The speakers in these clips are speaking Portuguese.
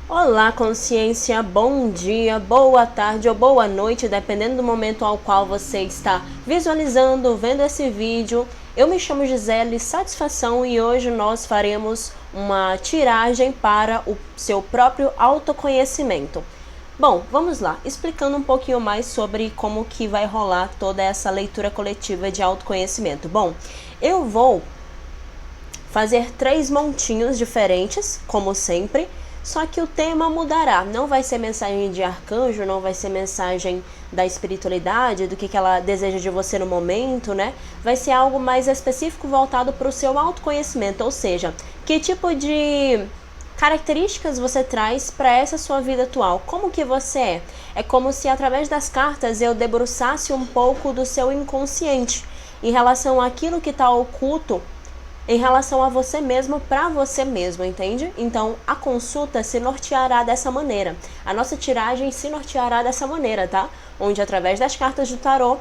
Olá, consciência, bom dia, boa tarde ou boa noite, dependendo do momento ao qual você está visualizando, vendo esse vídeo. Eu me chamo Gisele Satisfação e hoje nós faremos uma tiragem para o seu próprio autoconhecimento. Bom, vamos lá, explicando um pouquinho mais sobre como que vai rolar toda essa leitura coletiva de autoconhecimento. Bom, eu vou fazer 3 montinhos diferentes, como sempre, só que o tema mudará. Não vai ser mensagem de arcanjo, não vai ser mensagem da espiritualidade, do que ela deseja de você no momento, né? Vai ser algo mais específico voltado para o seu autoconhecimento, ou seja, que tipo de características você traz para essa sua vida atual. Como que você é? É como se através das cartas eu debruçasse um pouco do seu inconsciente em relação àquilo que está oculto em relação a você mesmo, para você mesmo, entende? Então, a consulta se norteará dessa maneira. A nossa tiragem se norteará dessa maneira, tá? Onde, através das cartas do tarô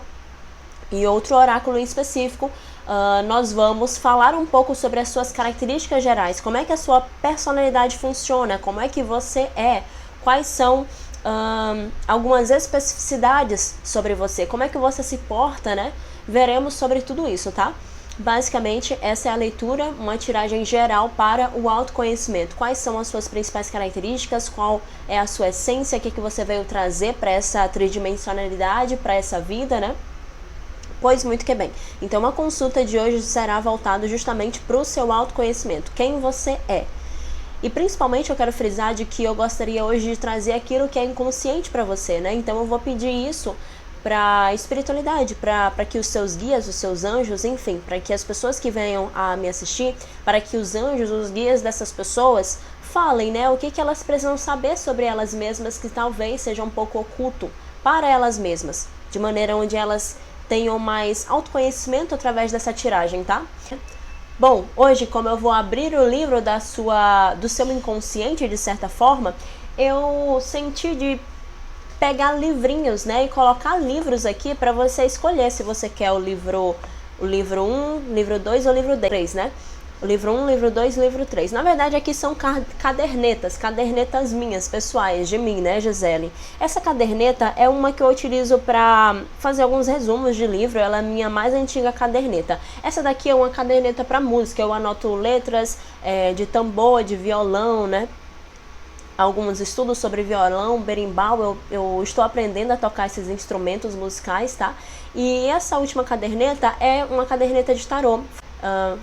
e outro oráculo em específico, nós vamos falar um pouco sobre as suas características gerais, como é que a sua personalidade funciona, como é que você é, quais são algumas especificidades sobre você, como é que você se porta, né? Veremos sobre tudo isso, tá? Basicamente, essa é a leitura, uma tiragem geral para o autoconhecimento. Quais são as suas principais características, qual é a sua essência, o que você veio trazer para essa tridimensionalidade, para essa vida, né? Pois muito que bem. Então, a consulta de hoje será voltada justamente para o seu autoconhecimento, quem você é. E principalmente eu quero frisar de que eu gostaria hoje de trazer aquilo que é inconsciente para você, né? Então, eu vou pedir isso para a espiritualidade, para que os seus guias, os seus anjos, enfim, para que as pessoas que venham a me assistir, para que os anjos, os guias dessas pessoas falem, né, o que elas precisam saber sobre elas mesmas que talvez seja um pouco oculto para elas mesmas, de maneira onde elas tenham mais autoconhecimento através dessa tiragem, tá? Bom, hoje, como eu vou abrir o livro do seu inconsciente, de certa forma, eu senti de pegar livrinhos, né, e colocar livros aqui para você escolher se você quer o livro 1, livro 2 ou livro 3, né? O livro 1, livro 2, livro 3. Na verdade, aqui são cadernetas minhas, pessoais, de mim, né, Gisele? Essa caderneta é uma que eu utilizo para fazer alguns resumos de livro, ela é a minha mais antiga caderneta. Essa daqui é uma caderneta para música, eu anoto letras de tambor, de violão, né? Alguns estudos sobre violão, berimbau, eu estou aprendendo a tocar esses instrumentos musicais, tá? E essa última caderneta é uma caderneta de tarô.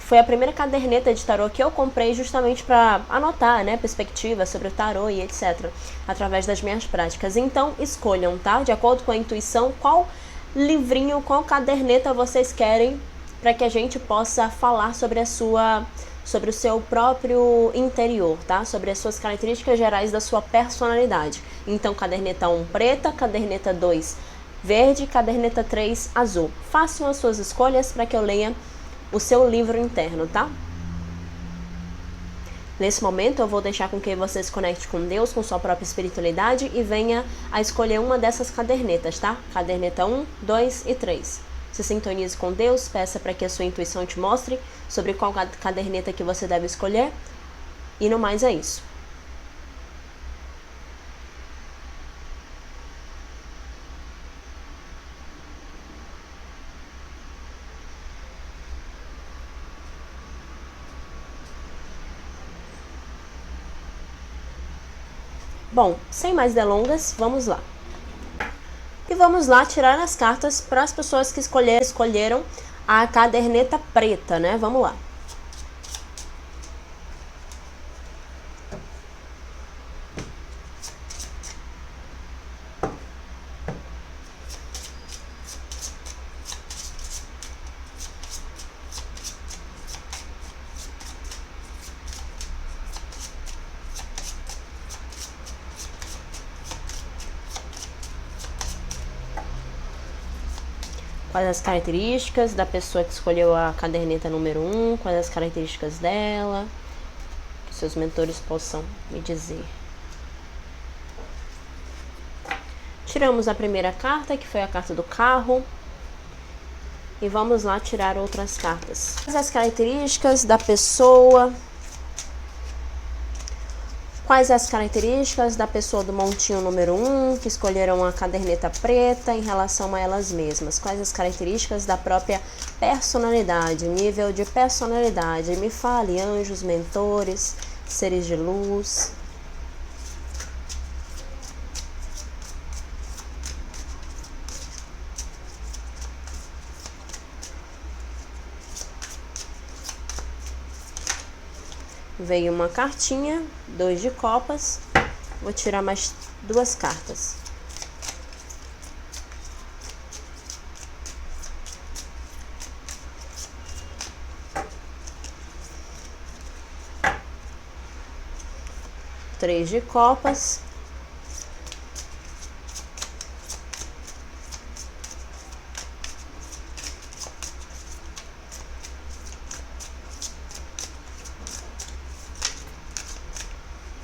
Foi a primeira caderneta de tarô que eu comprei justamente para anotar, né, perspectivas sobre o tarô e etc, através das minhas práticas. Então, escolham, tá? De acordo com a intuição, qual livrinho, qual caderneta vocês querem para que a gente possa falar sobre o seu próprio interior, tá? Sobre as suas características gerais da sua personalidade. Então, caderneta 1 preta, caderneta 2 verde, caderneta 3 azul. Façam as suas escolhas para que eu leia o seu livro interno, tá? Nesse momento, eu vou deixar com que você se conecte com Deus, com sua própria espiritualidade e venha a escolher uma dessas cadernetas, tá? Caderneta 1, 2 e 3. Se sintonize com Deus, peça para que a sua intuição te mostre sobre qual caderneta que você deve escolher. E no mais é isso. Bom, sem mais delongas, vamos lá. E vamos lá tirar as cartas para as pessoas que escolheram a caderneta preta, né? Vamos lá. Quais as características da pessoa que escolheu a caderneta número 1, quais as características dela, que seus mentores possam me dizer. Tiramos a primeira carta, que foi a carta do carro. E vamos lá tirar outras cartas. As características da pessoa. Quais as características da pessoa do montinho número 1, que escolheram a caderneta preta em relação a elas mesmas? Quais as características da própria personalidade, nível de personalidade? Me fale, anjos, mentores, seres de luz. Veio uma cartinha, 2 de copas. Vou tirar mais 2 cartas. Três de copas.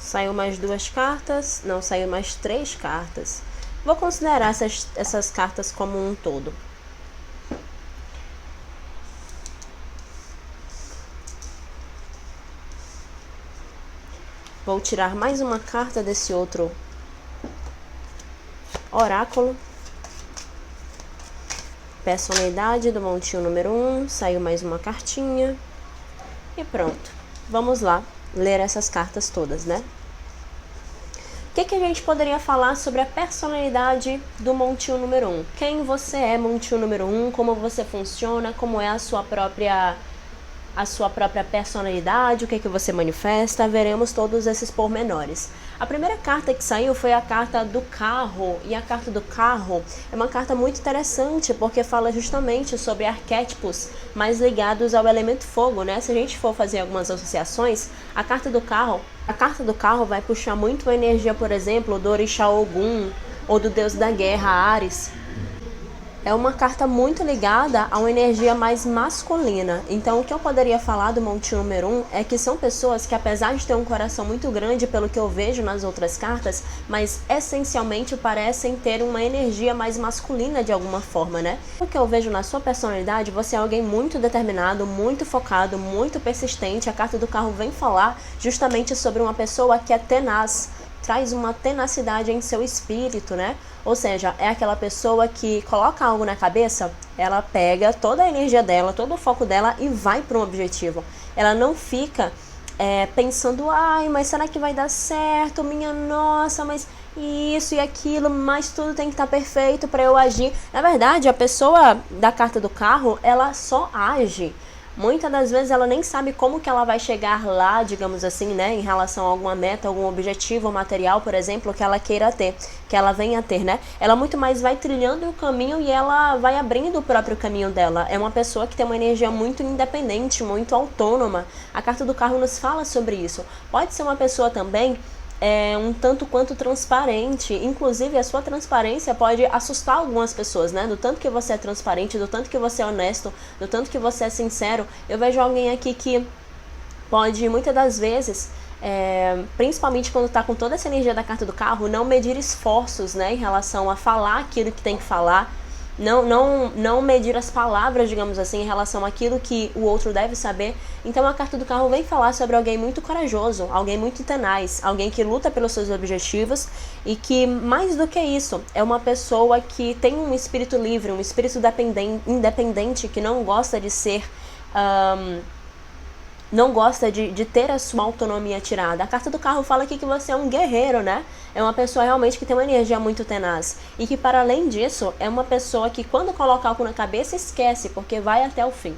Saiu mais 2 cartas, não, saiu mais 3 cartas. Vou considerar essas cartas como um todo. Vou tirar mais uma carta desse outro oráculo. Personalidade do montinho número 1, saiu mais uma cartinha. E pronto, vamos lá ler essas cartas todas, né? O que a gente poderia falar sobre a personalidade do montinho número 1? Quem você é, montinho número 1, como você funciona, como é a sua própria personalidade, o que você manifesta, veremos todos esses pormenores. A primeira carta que saiu foi a carta do carro, e a carta do carro é uma carta muito interessante, porque fala justamente sobre arquétipos mais ligados ao elemento fogo, né? Se a gente for fazer algumas associações, a carta do carro vai puxar muito a energia, por exemplo, do Orixá Ogum, ou do deus da guerra, Ares. É uma carta muito ligada a uma energia mais masculina. Então, o que eu poderia falar do montinho número 1 é que são pessoas que, apesar de ter um coração muito grande, pelo que eu vejo nas outras cartas, mas essencialmente parecem ter uma energia mais masculina de alguma forma, né? O que eu vejo na sua personalidade, você é alguém muito determinado, muito focado, muito persistente. A carta do carro vem falar justamente sobre uma pessoa que é tenaz, traz uma tenacidade em seu espírito, né? Ou seja, é aquela pessoa que coloca algo na cabeça, ela pega toda a energia dela, todo o foco dela e vai para um objetivo. Ela não fica pensando, ai, mas será que vai dar certo? Minha nossa, mas isso e aquilo, mas tudo tem que estar perfeito para eu agir. Na verdade, a pessoa da carta do carro, ela só age. Muitas das vezes ela nem sabe como que ela vai chegar lá, digamos assim, né, em relação a alguma meta, algum objetivo material, por exemplo, que ela queira ter, que ela venha a ter, né? Ela muito mais vai trilhando o caminho e ela vai abrindo o próprio caminho dela. É uma pessoa que tem uma energia muito independente, muito autônoma. A carta do carro nos fala sobre isso. Pode ser uma pessoa também um tanto quanto transparente, inclusive a sua transparência pode assustar algumas pessoas, né? Do tanto que você é transparente, do tanto que você é honesto, do tanto que você é sincero. Eu vejo alguém aqui que pode, muitas das vezes, principalmente quando está com toda essa energia da carta do carro, não medir esforços, né, em relação a falar aquilo que tem que falar, não medir as palavras, digamos assim, em relação àquilo que o outro deve saber. Então a carta do carro vem falar sobre alguém muito corajoso, alguém muito tenaz, alguém que luta pelos seus objetivos e que, mais do que isso, é uma pessoa que tem um espírito livre, um espírito independente, que não gosta de ser... não gosta de ter a sua autonomia tirada. A carta do carro fala aqui que você é um guerreiro, né? É uma pessoa realmente que tem uma energia muito tenaz. E que, para além disso, é uma pessoa que, quando coloca algo na cabeça, esquece, porque vai até o fim.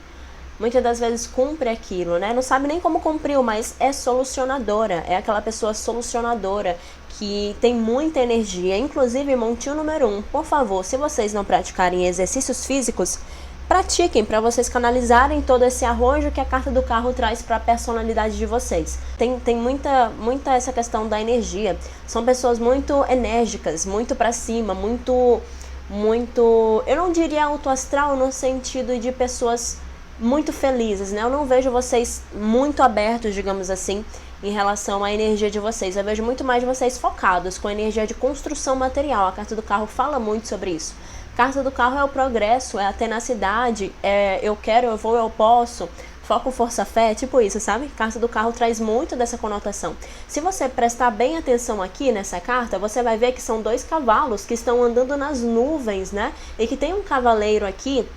Muitas das vezes cumpre aquilo, né? Não sabe nem como cumpriu, mas é solucionadora. É aquela pessoa solucionadora que tem muita energia. Inclusive, montinho número 1, por favor, se vocês não praticarem exercícios físicos, pratiquem para vocês canalizarem todo esse arrojo que a carta do carro traz para a personalidade de vocês. Tem muita essa questão da energia. São pessoas muito enérgicas, muito para cima, muito, eu não diria autoastral no sentido de pessoas muito felizes, né? Eu não vejo vocês muito abertos, digamos assim, em relação à energia de vocês. Eu vejo muito mais vocês focados com a energia de construção material. A carta do carro fala muito sobre isso. A carta do carro é o progresso, é a tenacidade, eu quero, eu vou, eu posso. foco, força, fé, tipo isso, sabe? Carta do carro traz muito dessa conotação. Se você prestar bem atenção aqui nessa carta, você vai ver que são 2 cavalos que estão andando nas nuvens, né? E que tem um cavaleiro aqui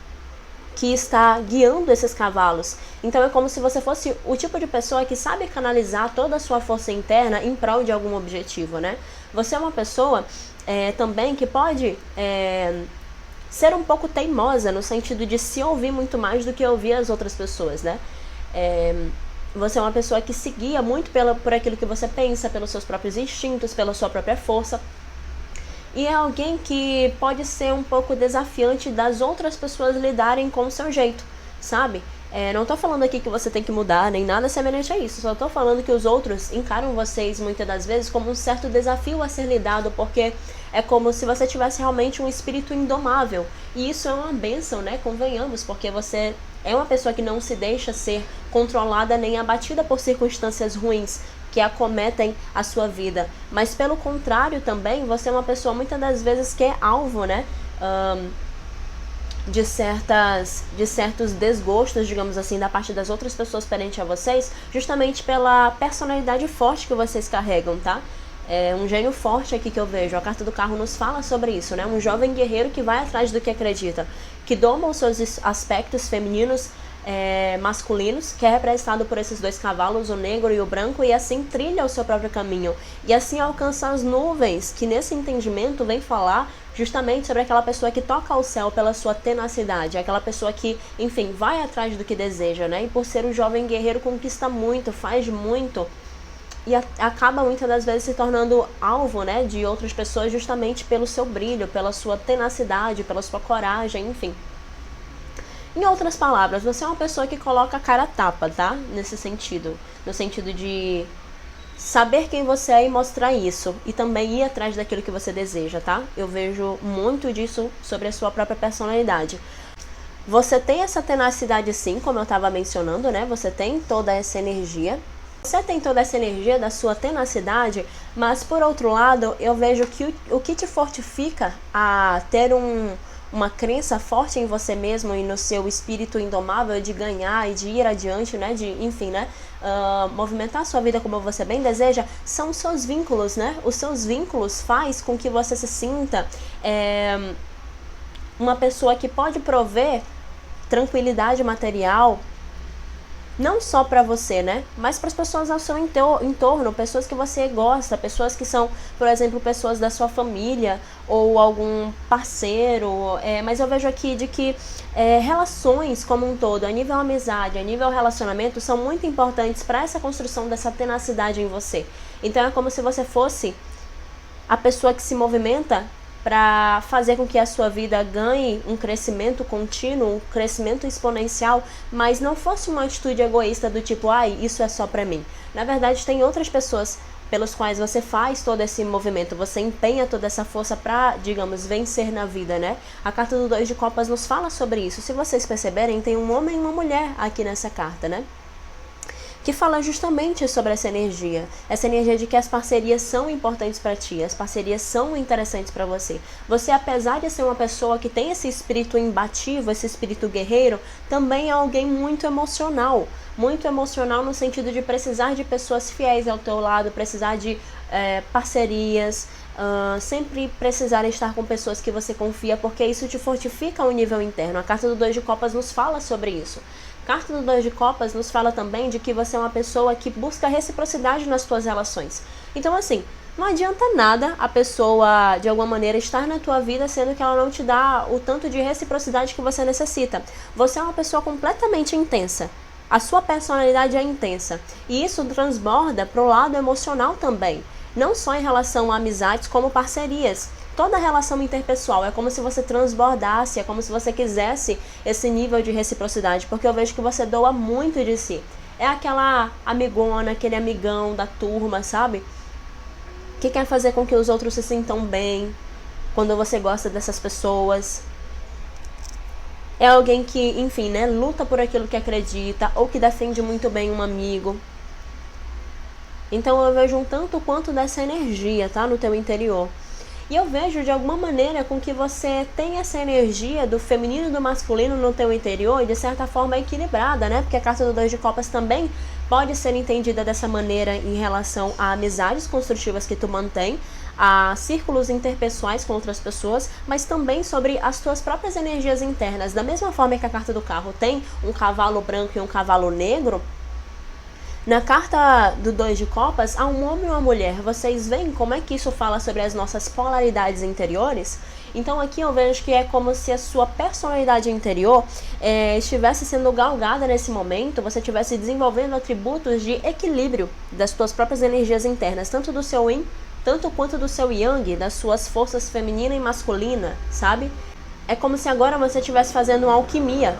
que está guiando esses cavalos. Então é como se você fosse o tipo de pessoa que sabe canalizar toda a sua força interna em prol de algum objetivo, né? Você é uma pessoa também que pode ser um pouco teimosa, no sentido de se ouvir muito mais do que ouvir as outras pessoas, né? Você é uma pessoa que se guia muito por aquilo que você pensa, pelos seus próprios instintos, pela sua própria força. E é alguém que pode ser um pouco desafiante das outras pessoas lidarem com o seu jeito, sabe? Não tô falando aqui que você tem que mudar, nem nada semelhante a isso. Só tô falando que os outros encaram vocês, muitas das vezes, como um certo desafio a ser lidado, porque é como se você tivesse realmente um espírito indomável. E isso é uma bênção, né? Convenhamos, porque você é uma pessoa que não se deixa ser controlada nem abatida por circunstâncias ruins que acometem a sua vida. Mas pelo contrário também, você é uma pessoa muitas das vezes que é alvo, né? De certos desgostos, digamos assim, da parte das outras pessoas perante a vocês, justamente pela personalidade forte que vocês carregam, tá? É um gênio forte aqui que eu vejo. A carta do carro nos fala sobre isso, né? Um jovem guerreiro que vai atrás do que acredita, que doma os seus aspectos femininos, masculinos, que é representado por esses 2 cavalos, o negro e o branco, e assim trilha o seu próprio caminho, e assim alcança as nuvens, que nesse entendimento vem falar justamente sobre aquela pessoa que toca o céu pela sua tenacidade, aquela pessoa que, enfim, vai atrás do que deseja, né? E por ser um jovem guerreiro, conquista muito, faz muito, e acaba muitas das vezes se tornando alvo, né, de outras pessoas justamente pelo seu brilho, pela sua tenacidade, pela sua coragem, enfim. Em outras palavras, você é uma pessoa que coloca a cara a tapa, tá? Nesse sentido. No sentido de saber quem você é e mostrar isso. E também ir atrás daquilo que você deseja, tá? Eu vejo muito disso sobre a sua própria personalidade. Você tem essa tenacidade sim, como eu estava mencionando, né? Você tem toda essa energia. Você tem toda essa energia da sua tenacidade, mas por outro lado, eu vejo que o que te fortifica a ter uma crença forte em você mesmo e no seu espírito indomável de ganhar e de ir adiante, né, de, enfim, né, movimentar a sua vida como você bem deseja, são os seus vínculos, né? Os seus vínculos faz com que você se sinta uma pessoa que pode prover tranquilidade material, não só para você, né, mas para as pessoas ao seu entorno, pessoas que você gosta, pessoas que são, por exemplo, pessoas da sua família ou algum parceiro, mas eu vejo aqui de que relações como um todo, a nível amizade, a nível relacionamento, são muito importantes para essa construção dessa tenacidade em você. Então é como se você fosse a pessoa que se movimenta para fazer com que a sua vida ganhe um crescimento contínuo, um crescimento exponencial, mas não fosse uma atitude egoísta do tipo, ai, isso é só para mim. Na verdade, tem outras pessoas pelos quais você faz todo esse movimento, você empenha toda essa força para, digamos, vencer na vida, né? A carta do 2 de copas nos fala sobre isso. Se vocês perceberem, tem um homem e uma mulher aqui nessa carta, né? Que fala justamente sobre essa energia de que as parcerias são importantes para ti, as parcerias são interessantes para você. Você, apesar de ser uma pessoa que tem esse espírito imbativo, esse espírito guerreiro, também é alguém muito emocional no sentido de precisar de pessoas fiéis ao teu lado, precisar de parcerias, sempre precisar estar com pessoas que você confia, porque isso te fortifica ao nível interno. A carta do 2 de copas nos fala sobre isso. A carta do 2 de copas nos fala também de que você é uma pessoa que busca reciprocidade nas suas relações. Então, assim, não adianta nada a pessoa, de alguma maneira, estar na tua vida, sendo que ela não te dá o tanto de reciprocidade que você necessita. Você é uma pessoa completamente intensa. A sua personalidade é intensa. E isso transborda para o lado emocional também. Não só em relação a amizades, como parcerias. Toda relação interpessoal é como se você transbordasse, é como se você quisesse esse nível de reciprocidade, porque eu vejo que você doa muito de si. É aquela amigona, aquele amigão da turma, sabe? Que quer fazer com que os outros se sintam bem, quando você gosta dessas pessoas. É alguém que, enfim, né, luta por aquilo que acredita, ou que defende muito bem um amigo. Então eu vejo um tanto quanto dessa energia, tá, no teu interior. E eu vejo de alguma maneira com que você tem essa energia do feminino e do masculino no teu interior e de certa forma equilibrada, né? Porque a carta do 2 de copas também pode ser entendida dessa maneira em relação a amizades construtivas que tu mantém, a círculos interpessoais com outras pessoas, mas também sobre as tuas próprias energias internas. Da mesma forma que a carta do carro tem um cavalo branco e um cavalo negro, na carta do 2 de copas, há um homem e uma mulher. Vocês veem como é que isso fala sobre as nossas polaridades interiores? Então aqui eu vejo que é como se a sua personalidade interior estivesse sendo galgada nesse momento, você estivesse desenvolvendo atributos de equilíbrio das suas próprias energias internas, tanto do seu yin, tanto quanto do seu yang, das suas forças feminina e masculina, sabe? É como se agora você estivesse fazendo uma alquimia.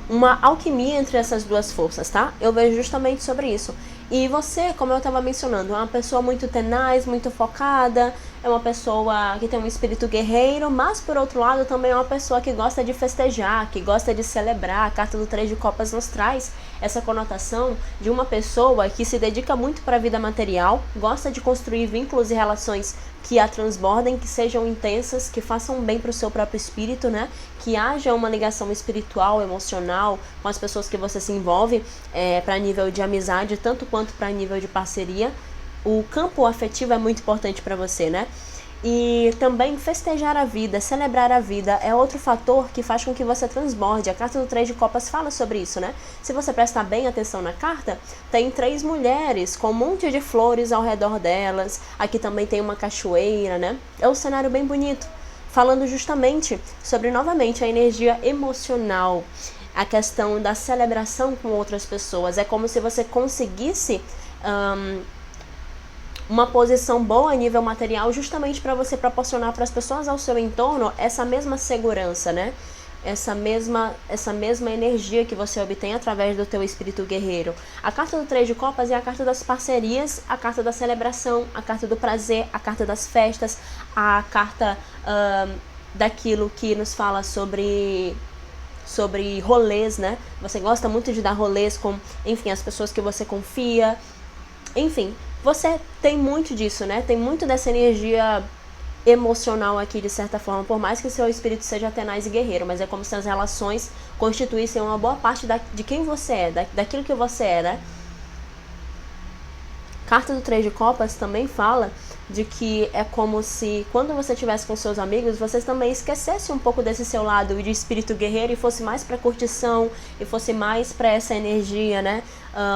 Uma alquimia entre essas duas forças, tá? Eu vejo justamente sobre isso. E você, como eu estava mencionando, é uma pessoa muito tenaz, muito focada, é uma pessoa que tem um espírito guerreiro, mas por outro lado também é uma pessoa que gosta de festejar, que gosta de celebrar. A carta do 3 de copas nos traz essa conotação de uma pessoa que se dedica muito para a vida material, gosta de construir vínculos e relações que a transbordem, que sejam intensas, que façam bem para o seu próprio espírito, né? Que haja uma ligação espiritual, emocional com as pessoas que você se envolve, para nível de amizade, tanto quanto para nível de parceria. O campo afetivo é muito importante para você, né? E também festejar a vida, celebrar a vida é outro fator que faz com que você transborde. A carta do 3 de copas fala sobre isso, né? Se você prestar bem atenção na carta, tem 3 mulheres com um monte de flores ao redor delas. Aqui também tem uma cachoeira, né? É um cenário bem bonito, falando justamente sobre, novamente, a energia emocional, a questão da celebração com outras pessoas. É como se você conseguisse uma posição boa a nível material, justamente para você proporcionar para as pessoas ao seu entorno essa mesma segurança, né? Essa mesma energia que você obtém através do teu espírito guerreiro. A carta do 3 de copas é a carta das parcerias, a carta da celebração, a carta do prazer, a carta das festas, a carta daquilo que nos fala sobre rolês, né? Você gosta muito de dar rolês com, enfim, as pessoas que você confia. Enfim, você tem muito disso, né? Tem muito dessa energia emocional aqui, de certa forma, por mais que seu espírito seja tenaz e guerreiro, mas é como se as relações constituíssem uma boa parte de quem você é, daquilo que você é, né? Carta do 3 de copas também fala de que é como se, quando você estivesse com seus amigos, vocês também esquecessem um pouco desse seu lado de espírito guerreiro e fosse mais para curtição, e fosse mais para essa energia, né?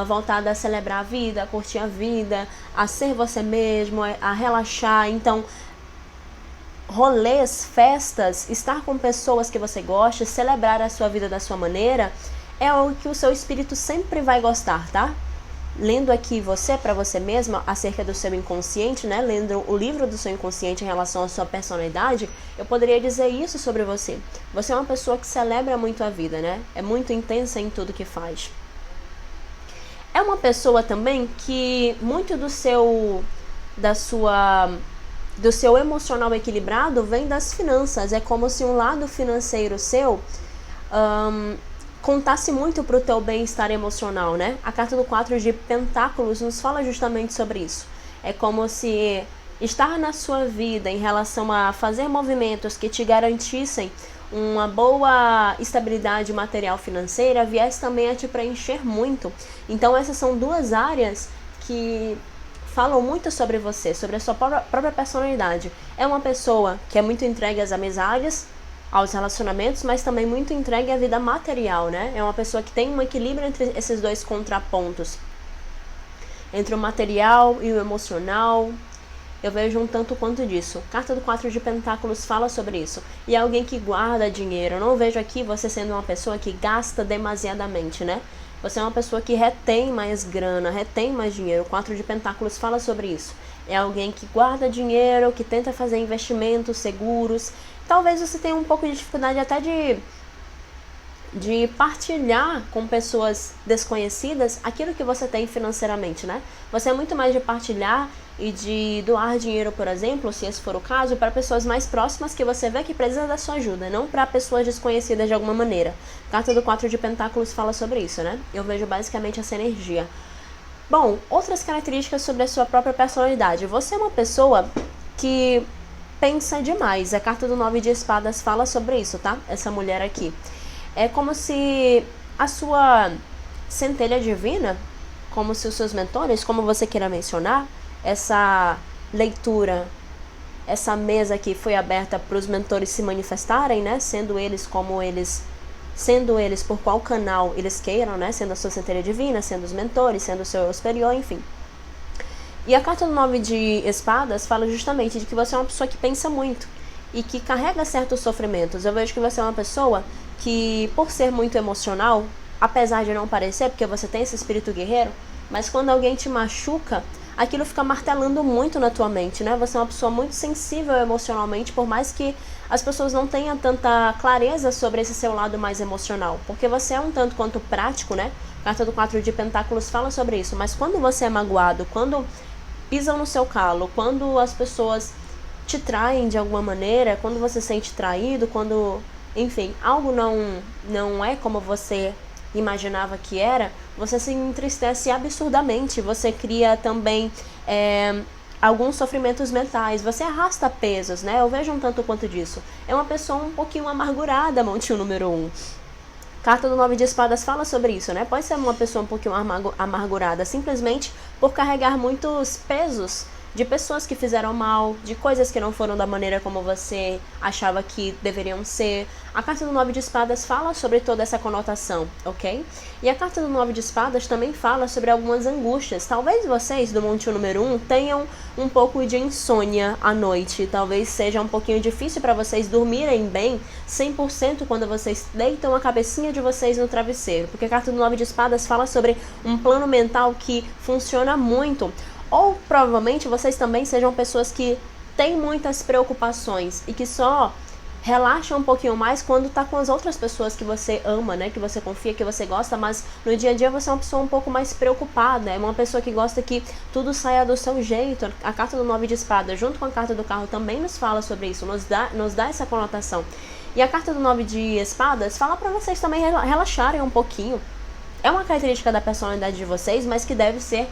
Voltada a celebrar a vida, a curtir a vida, a ser você mesmo, a relaxar. Então, rolês, festas, estar com pessoas que você gosta, celebrar a sua vida da sua maneira, é o que o seu espírito sempre vai gostar, tá? Lendo aqui para você mesma, acerca do seu inconsciente, né? Lendo o livro do seu inconsciente em relação à sua personalidade, eu poderia dizer isso sobre você. Você é uma pessoa que celebra muito a vida, né? É muito intensa em tudo que faz. É uma pessoa também que muito do seu emocional equilibrado vem das finanças. É como se um lado financeiro seu contasse muito para o teu bem-estar emocional, né? A carta do 4 de pentáculos nos fala justamente sobre isso. É como se estar na sua vida em relação a fazer movimentos que te garantissem uma boa estabilidade material financeira viesse também a te preencher muito. Então essas são duas áreas que falam muito sobre você, sobre a sua própria personalidade. É uma pessoa que é muito entregue às amizades, aos relacionamentos, mas também muito entregue à vida material, né? É uma pessoa que tem um equilíbrio entre esses dois contrapontos, entre o material e o emocional. Eu vejo um tanto quanto disso. Carta do 4 de pentáculos fala sobre isso. E é alguém que guarda dinheiro. Eu não vejo aqui você sendo uma pessoa que gasta demasiadamente, né? Você é uma pessoa que retém mais grana, retém mais dinheiro. O 4 de pentáculos fala sobre isso. É alguém que guarda dinheiro, que tenta fazer investimentos seguros. Talvez você tenha um pouco de dificuldade até de partilhar com pessoas desconhecidas aquilo que você tem financeiramente, né? Você é muito mais de partilhar e de doar dinheiro, por exemplo, se esse for o caso, para pessoas mais próximas que você vê que precisa da sua ajuda, não para pessoas desconhecidas de alguma maneira. Carta do 4 de pentáculos fala sobre isso, né? Eu vejo basicamente essa energia. Bom, outras características sobre a sua própria personalidade. Você é uma pessoa que pensa demais. A carta do 9 de espadas fala sobre isso, tá? Essa mulher aqui. É como se a sua centelha divina, como se os seus mentores, como você queira mencionar, essa leitura, essa mesa aqui foi aberta para os mentores se manifestarem, né? Sendo eles por qual canal eles queiram, né? Sendo a sua centelha divina, sendo os mentores, sendo o seu eu superior, enfim. E a carta do 9 de espadas fala justamente de que você é uma pessoa que pensa muito e que carrega certos sofrimentos. Eu vejo que você é uma pessoa que, por ser muito emocional, apesar de não parecer, porque você tem esse espírito guerreiro, mas quando alguém te machuca, aquilo fica martelando muito na tua mente, né? Você é uma pessoa muito sensível emocionalmente, por mais que as pessoas não tenham tanta clareza sobre esse seu lado mais emocional, porque você é um tanto quanto prático, né? A carta do 4 de pentáculos fala sobre isso, mas quando você é magoado, quando pisam no seu calo, quando as pessoas te traem de alguma maneira, quando você se sente traído, quando, enfim, algo não é como você imaginava que era, você se entristece absurdamente, você cria também alguns sofrimentos mentais, você arrasta pesos, né? Eu vejo um tanto quanto disso. É uma pessoa um pouquinho amargurada, montinho número 1. Carta do 9 de espadas fala sobre isso, né? Pode ser uma pessoa um pouquinho amargurada, simplesmente por carregar muitos pesos de pessoas que fizeram mal, de coisas que não foram da maneira como você achava que deveriam ser. A carta do 9 de espadas fala sobre toda essa conotação, ok? E a carta do 9 de espadas também fala sobre algumas angústias. Talvez vocês, do monte número 1, tenham um pouco de insônia à noite. Talvez seja um pouquinho difícil para vocês dormirem bem 100% quando vocês deitam a cabecinha de vocês no travesseiro. Porque a carta do 9 de espadas fala sobre um plano mental que funciona muito. Ou provavelmente vocês também sejam pessoas que têm muitas preocupações e que só relaxam um pouquinho mais quando tá com as outras pessoas que você ama, né? Que você confia, que você gosta, mas no dia a dia você é uma pessoa um pouco mais preocupada, é uma pessoa que gosta que tudo saia do seu jeito. A carta do 9 de espadas, junto com a carta do carro, também nos fala sobre isso, nos dá essa conotação. E a carta do 9 de espadas fala para vocês também relaxarem um pouquinho. É uma característica da personalidade de vocês, mas que deve ser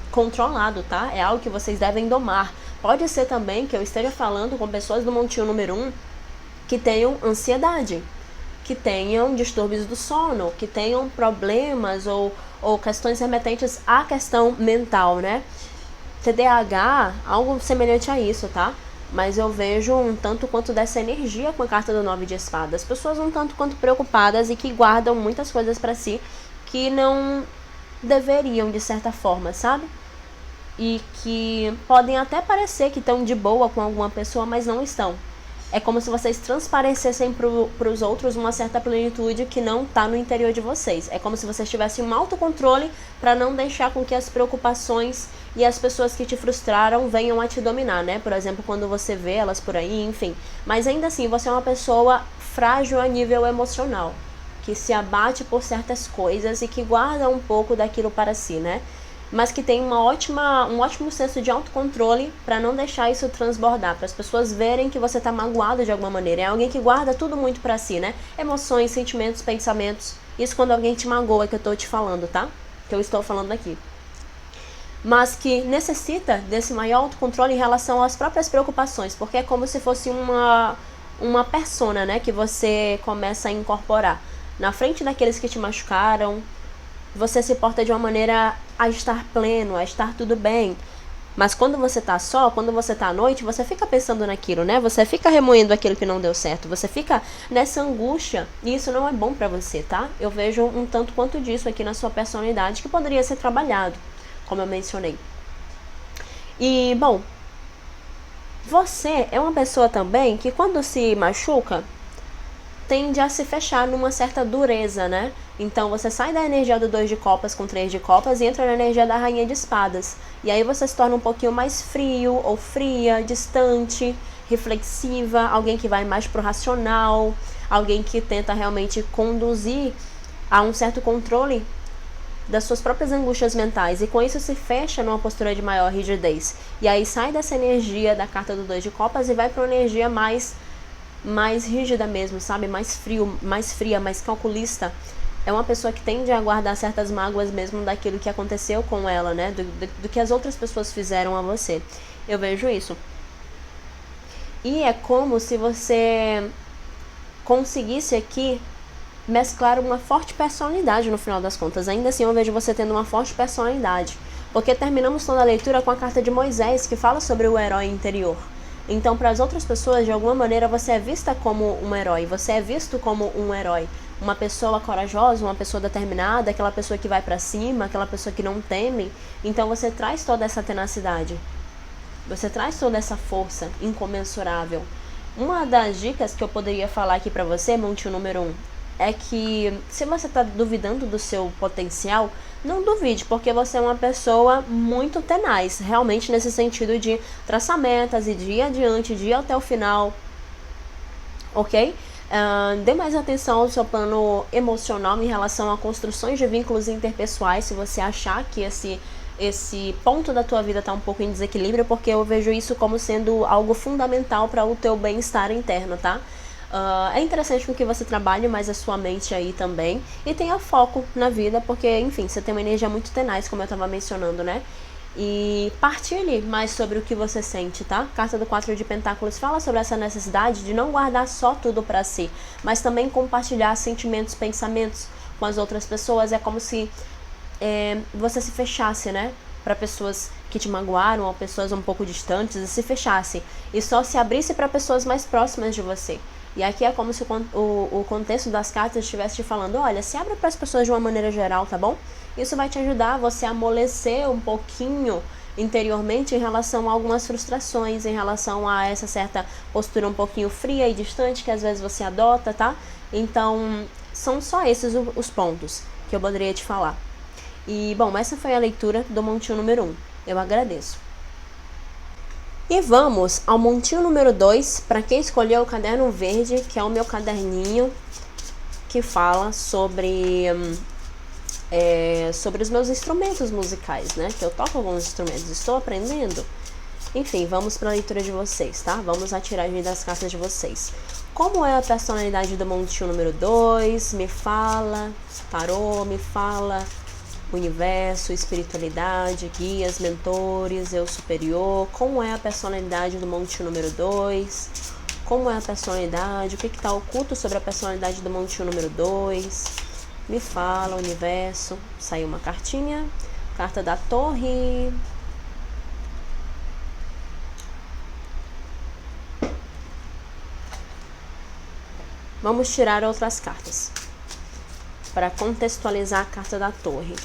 controlado, tá? É algo que vocês devem domar. Pode ser também que eu esteja falando com pessoas do montinho número 1 que tenham ansiedade, que tenham distúrbios do sono, que tenham problemas ou questões remetentes à questão mental, né? TDAH, algo semelhante a isso, tá? Mas eu vejo um tanto quanto dessa energia com a carta do 9 de espadas. Pessoas um tanto quanto preocupadas e que guardam muitas coisas para si que não deveriam, de certa forma, sabe? E que podem até parecer que estão de boa com alguma pessoa, mas não estão. É como se vocês transparecessem para os outros uma certa plenitude que não está no interior de vocês. É como se vocês tivessem um autocontrole para não deixar com que as preocupações e as pessoas que te frustraram venham a te dominar, né? Por exemplo, quando você vê elas por aí, enfim. Mas ainda assim, você é uma pessoa frágil a nível emocional, que se abate por certas coisas e que guarda um pouco daquilo para si, né? Mas que tem um ótimo senso de autocontrole para não deixar isso transbordar, para as pessoas verem que você está magoado de alguma maneira. É alguém que guarda tudo muito para si, né? Emoções, sentimentos, pensamentos. Isso quando alguém te magoa, que eu estou te falando, tá? Que eu estou falando aqui. Mas que necessita desse maior autocontrole em relação às próprias preocupações, porque é como se fosse uma persona, né? Que você começa a incorporar. Na frente daqueles que te machucaram, você se porta de uma maneira a estar pleno, a estar tudo bem. Mas quando você tá só, quando você tá à noite, você fica pensando naquilo, né? Você fica remoendo aquilo que não deu certo. Você fica nessa angústia. E isso não é bom pra você, tá? Eu vejo um tanto quanto disso aqui na sua personalidade que poderia ser trabalhado, como eu mencionei. E, bom, você é uma pessoa também que quando se machuca, tende a se fechar numa certa dureza, né? Então você sai da energia do 2 de copas com 3 de copas e entra na energia da rainha de espadas. E aí você se torna um pouquinho mais frio ou fria, distante, reflexiva, alguém que vai mais pro racional, alguém que tenta realmente conduzir a um certo controle das suas próprias angústias mentais, e com isso se fecha numa postura de maior rigidez. E aí sai dessa energia da carta do 2 de copas e vai para uma energia mais rígida mesmo, sabe? Mais fria, mais calculista. é uma pessoa que tende a guardar certas mágoas mesmo daquilo que aconteceu com ela, né? Do que as outras pessoas fizeram a você. Eu vejo isso. E é como se você conseguisse aqui mesclar uma forte personalidade no final das contas. Ainda assim eu vejo você tendo uma forte personalidade. Porque terminamos toda a leitura com a carta de Moisés, que fala sobre o herói interior. Então, para as outras pessoas, de alguma maneira, você é vista como um herói. Você é visto como um herói. Uma pessoa corajosa, uma pessoa determinada, aquela pessoa que vai para cima, aquela pessoa que não teme. Então, você traz toda essa tenacidade. Você traz toda essa força incomensurável. Uma das dicas que eu poderia falar aqui para você, monte número 1, é que se você está duvidando do seu potencial, não duvide, porque você é uma pessoa muito tenaz, realmente nesse sentido de traçar metas e de ir adiante, de ir até o final, ok? Dê mais atenção ao seu plano emocional em relação a construções de vínculos interpessoais, se você achar que esse ponto da tua vida está um pouco em desequilíbrio, porque eu vejo isso como sendo algo fundamental para o teu bem-estar interno, tá? É interessante com que você trabalhe mais a sua mente aí também e tenha foco na vida, porque, enfim, você tem uma energia muito tenaz, como eu estava mencionando, né? E partilhe mais sobre o que você sente, tá? Carta do 4 de Pentáculos fala sobre essa necessidade de não guardar só tudo para si, mas também compartilhar sentimentos, pensamentos com as outras pessoas. É como se você se fechasse, né? Para pessoas que te magoaram ou pessoas um pouco distantes, e se fechasse e só se abrisse para pessoas mais próximas de você. E aqui é como se o contexto das cartas estivesse te falando, olha, se abre para as pessoas de uma maneira geral, tá bom? Isso vai te ajudar a você amolecer um pouquinho interiormente em relação a algumas frustrações, em relação a essa certa postura um pouquinho fria e distante que às vezes você adota, tá? Então, são só esses os pontos que eu poderia te falar. E, bom, essa foi a leitura do montinho número 1. Eu agradeço. E vamos ao montinho número 2, para quem escolheu o caderno verde, que é o meu caderninho que fala sobre os meus instrumentos musicais, né? Que eu toco alguns instrumentos, estou aprendendo. Enfim, vamos para a leitura de vocês, tá? Vamos à tiragem das cartas de vocês. Como é a personalidade do montinho número 2? Me fala, tarô, me fala, universo, espiritualidade, guias, mentores, eu superior. Como é a personalidade do montinho número 2? Como é a personalidade? O que está oculto sobre a personalidade do montinho número 2? Me fala, universo. Saiu uma cartinha. Carta da torre. Vamos tirar outras cartas para contextualizar a carta da torre.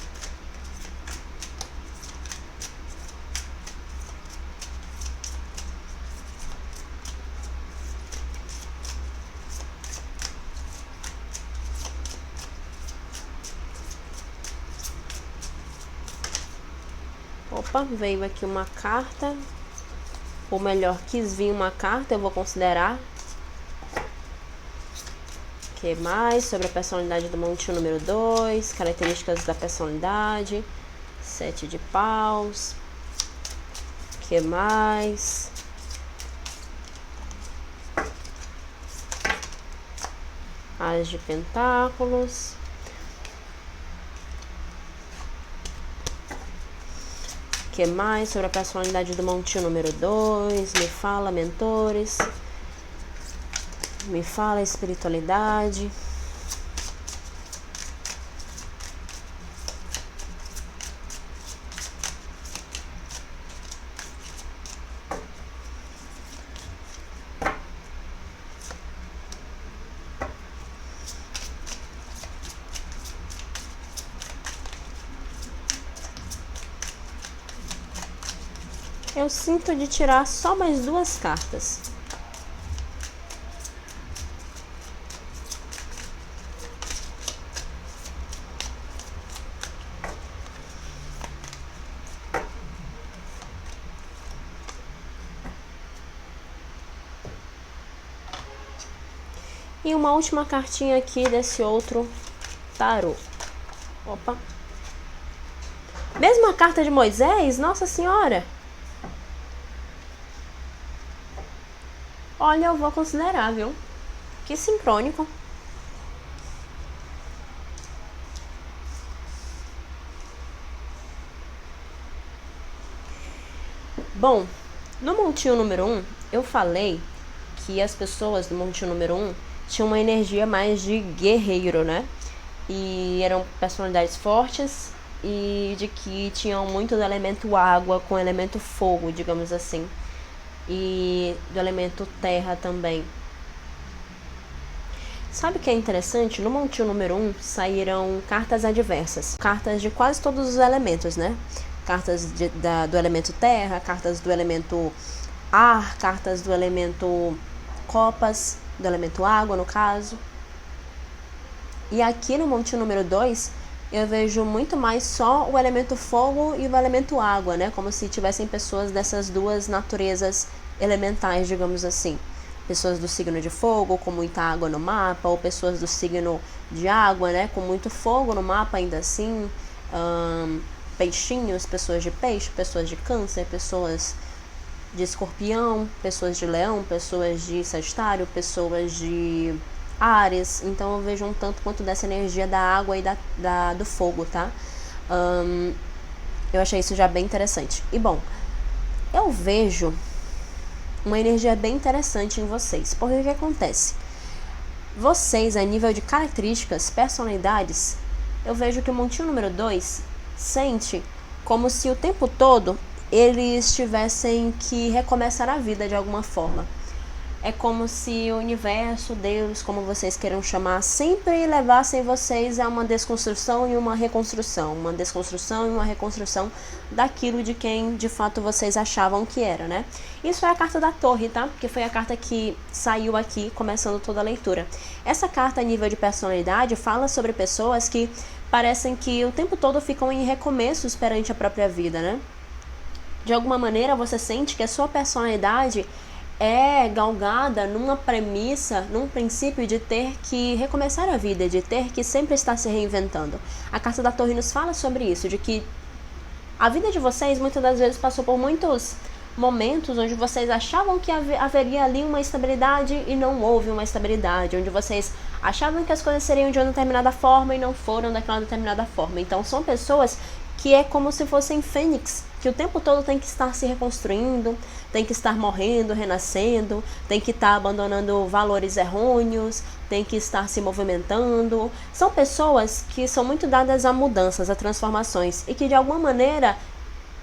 Opa, veio aqui uma carta. Ou melhor, quis vir uma carta, eu vou considerar. O que mais sobre a personalidade do montinho número 2? Características da personalidade. 7 de paus. O que mais? As de pentáculos. O que mais sobre a personalidade do montinho número 2? Me fala, mentores. Me fala, espiritualidade. Eu sinto de tirar só mais 2 cartas. E uma última cartinha aqui desse outro tarô. Opa. Mesma carta de Moisés? Nossa Senhora! Olha, eu vou considerar, viu? Que sincrônico. Bom, no montinho número 1, eu falei que as pessoas do montinho número 1 tinham uma energia mais de guerreiro, né? E eram personalidades fortes e de que tinham muito do elemento água com o elemento fogo, digamos assim. E do elemento terra também. Sabe o que é interessante? No montinho número 1 saíram cartas adversas. Cartas de quase todos os elementos, né? Cartas do elemento terra, cartas do elemento ar, cartas do elemento copas, do elemento água, no caso. E aqui no montinho número 2, eu vejo muito mais só o elemento fogo e o elemento água, né? Como se tivessem pessoas dessas duas naturezas elementais, digamos assim. Pessoas do signo de fogo, com muita água no mapa, ou pessoas do signo de água, né? Com muito fogo no mapa ainda assim. Peixinhos, pessoas de peixe, pessoas de câncer, pessoas de escorpião, pessoas de leão, pessoas de sagitário, pessoas de Áries. Então eu vejo um tanto quanto dessa energia da água e do fogo, tá? Eu achei isso já bem interessante. E bom, eu vejo uma energia bem interessante em vocês. Porque o que acontece? Vocês, a nível de características, personalidades, eu vejo que o montinho número 2 sente como se o tempo todo eles tivessem que recomeçar a vida de alguma forma. É como se o universo, Deus, como vocês queiram chamar, sempre levassem vocês a uma desconstrução e uma reconstrução. Uma desconstrução e uma reconstrução daquilo de quem, de fato, vocês achavam que era, né? Isso é a carta da Torre, tá? Porque foi a carta que saiu aqui, começando toda a leitura. Essa carta, a nível de personalidade, fala sobre pessoas que parecem que o tempo todo ficam em recomeços perante a própria vida, né? De alguma maneira, você sente que a sua personalidade é galgada numa premissa, num princípio de ter que recomeçar a vida, de ter que sempre estar se reinventando. A carta da Torre nos fala sobre isso, de que a vida de vocês muitas das vezes passou por muitos momentos onde vocês achavam que haveria ali uma estabilidade e não houve uma estabilidade, onde vocês achavam que as coisas seriam de uma determinada forma e não foram daquela determinada forma. Então são pessoas que é como se fossem fênix, que o tempo todo tem que estar se reconstruindo, tem que estar morrendo, renascendo, tem que estar abandonando valores errôneos, tem que estar se movimentando. São pessoas que são muito dadas a mudanças, a transformações, e que de alguma maneira,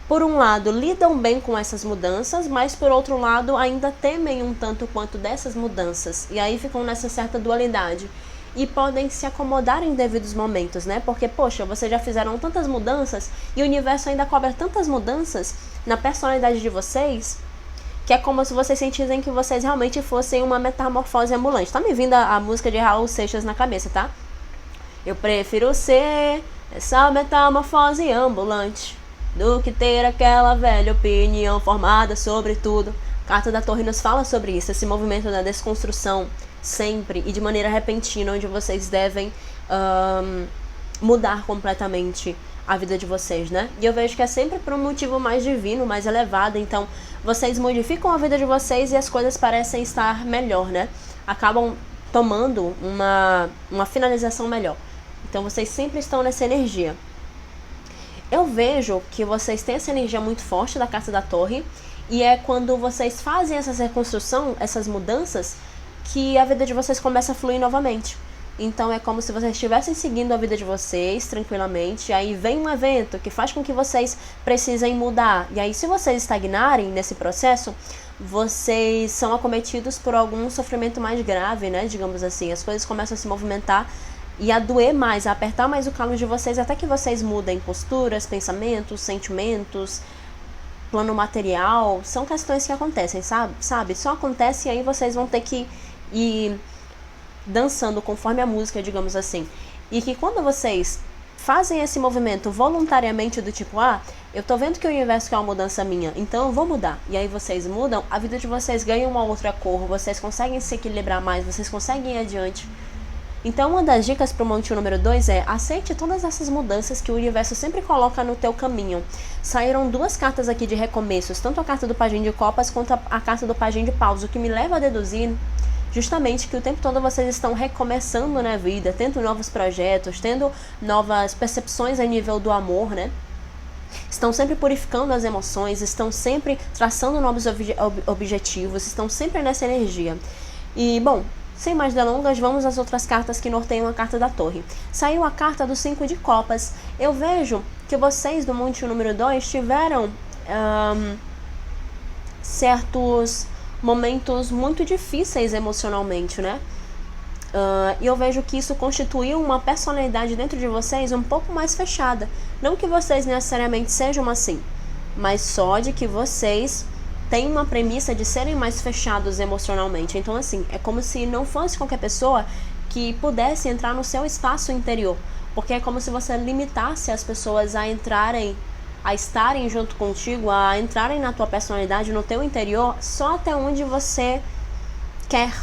por um lado, lidam bem com essas mudanças, mas por outro lado, ainda temem um tanto quanto dessas mudanças, e aí ficam nessa certa dualidade. E podem se acomodar em devidos momentos, né? Porque, poxa, vocês já fizeram tantas mudanças e o universo ainda cobra tantas mudanças na personalidade de vocês, que é como se vocês sentissem que vocês realmente fossem uma metamorfose ambulante. Tá me vindo a música de Raul Seixas na cabeça, tá? Eu prefiro ser essa metamorfose ambulante do que ter aquela velha opinião formada sobre tudo. A carta da Torre nos fala sobre isso, esse movimento da desconstrução, sempre e de maneira repentina, onde vocês devem mudar completamente a vida de vocês, né? E eu vejo que é sempre por um motivo mais divino, mais elevado. Então vocês modificam a vida de vocês e as coisas parecem estar melhor, né? Acabam tomando uma finalização melhor. Então vocês sempre estão nessa energia. Eu vejo que vocês têm essa energia muito forte da carta da Torre, e é quando vocês fazem essa reconstrução, essas mudanças, que a vida de vocês começa a fluir novamente. Então é como se vocês estivessem seguindo a vida de vocês tranquilamente, e aí vem um evento que faz com que vocês precisem mudar. E aí, se vocês estagnarem nesse processo, vocês são acometidos por algum sofrimento mais grave, né? Digamos assim, as coisas começam a se movimentar e a doer mais, a apertar mais o calo de vocês, até que vocês mudem posturas, pensamentos, sentimentos, plano material. São questões que acontecem, sabe? Só acontece e aí vocês vão ter que ir dançando conforme a música, digamos assim. E que quando vocês fazem esse movimento voluntariamente do tipo, eu tô vendo que o universo quer uma mudança minha, então eu vou mudar. E aí vocês mudam, a vida de vocês ganha uma outra cor, vocês conseguem se equilibrar mais, vocês conseguem ir adiante. Então uma das dicas para o monte número 2 é: aceite todas essas mudanças que o universo sempre coloca no teu caminho. Saíram duas cartas aqui de recomeços, tanto a carta do Pajem de Copas quanto a carta do Pajem de Paus, o que me leva a deduzir justamente que o tempo todo vocês estão recomeçando na vida, tendo novos projetos, tendo novas percepções a nível do amor, né? estão sempre purificando as emoções, estão sempre traçando novos objetivos, estão sempre nessa energia. E, bom, sem mais delongas, vamos às outras cartas que norteiam a carta da Torre. Saiu a carta do 5 de Copas. Eu vejo que vocês do Monte número 2 tiveram certos momentos muito difíceis emocionalmente, né? E eu vejo que isso constituiu uma personalidade dentro de vocês um pouco mais fechada. Não que vocês necessariamente sejam assim, mas só de que vocês têm uma premissa de serem mais fechados emocionalmente. Então, assim, é como se não fosse qualquer pessoa que pudesse entrar no seu espaço interior, porque é como se você limitasse as pessoas a entrarem, a estarem junto contigo, a entrarem na tua personalidade, no teu interior, só até onde você quer.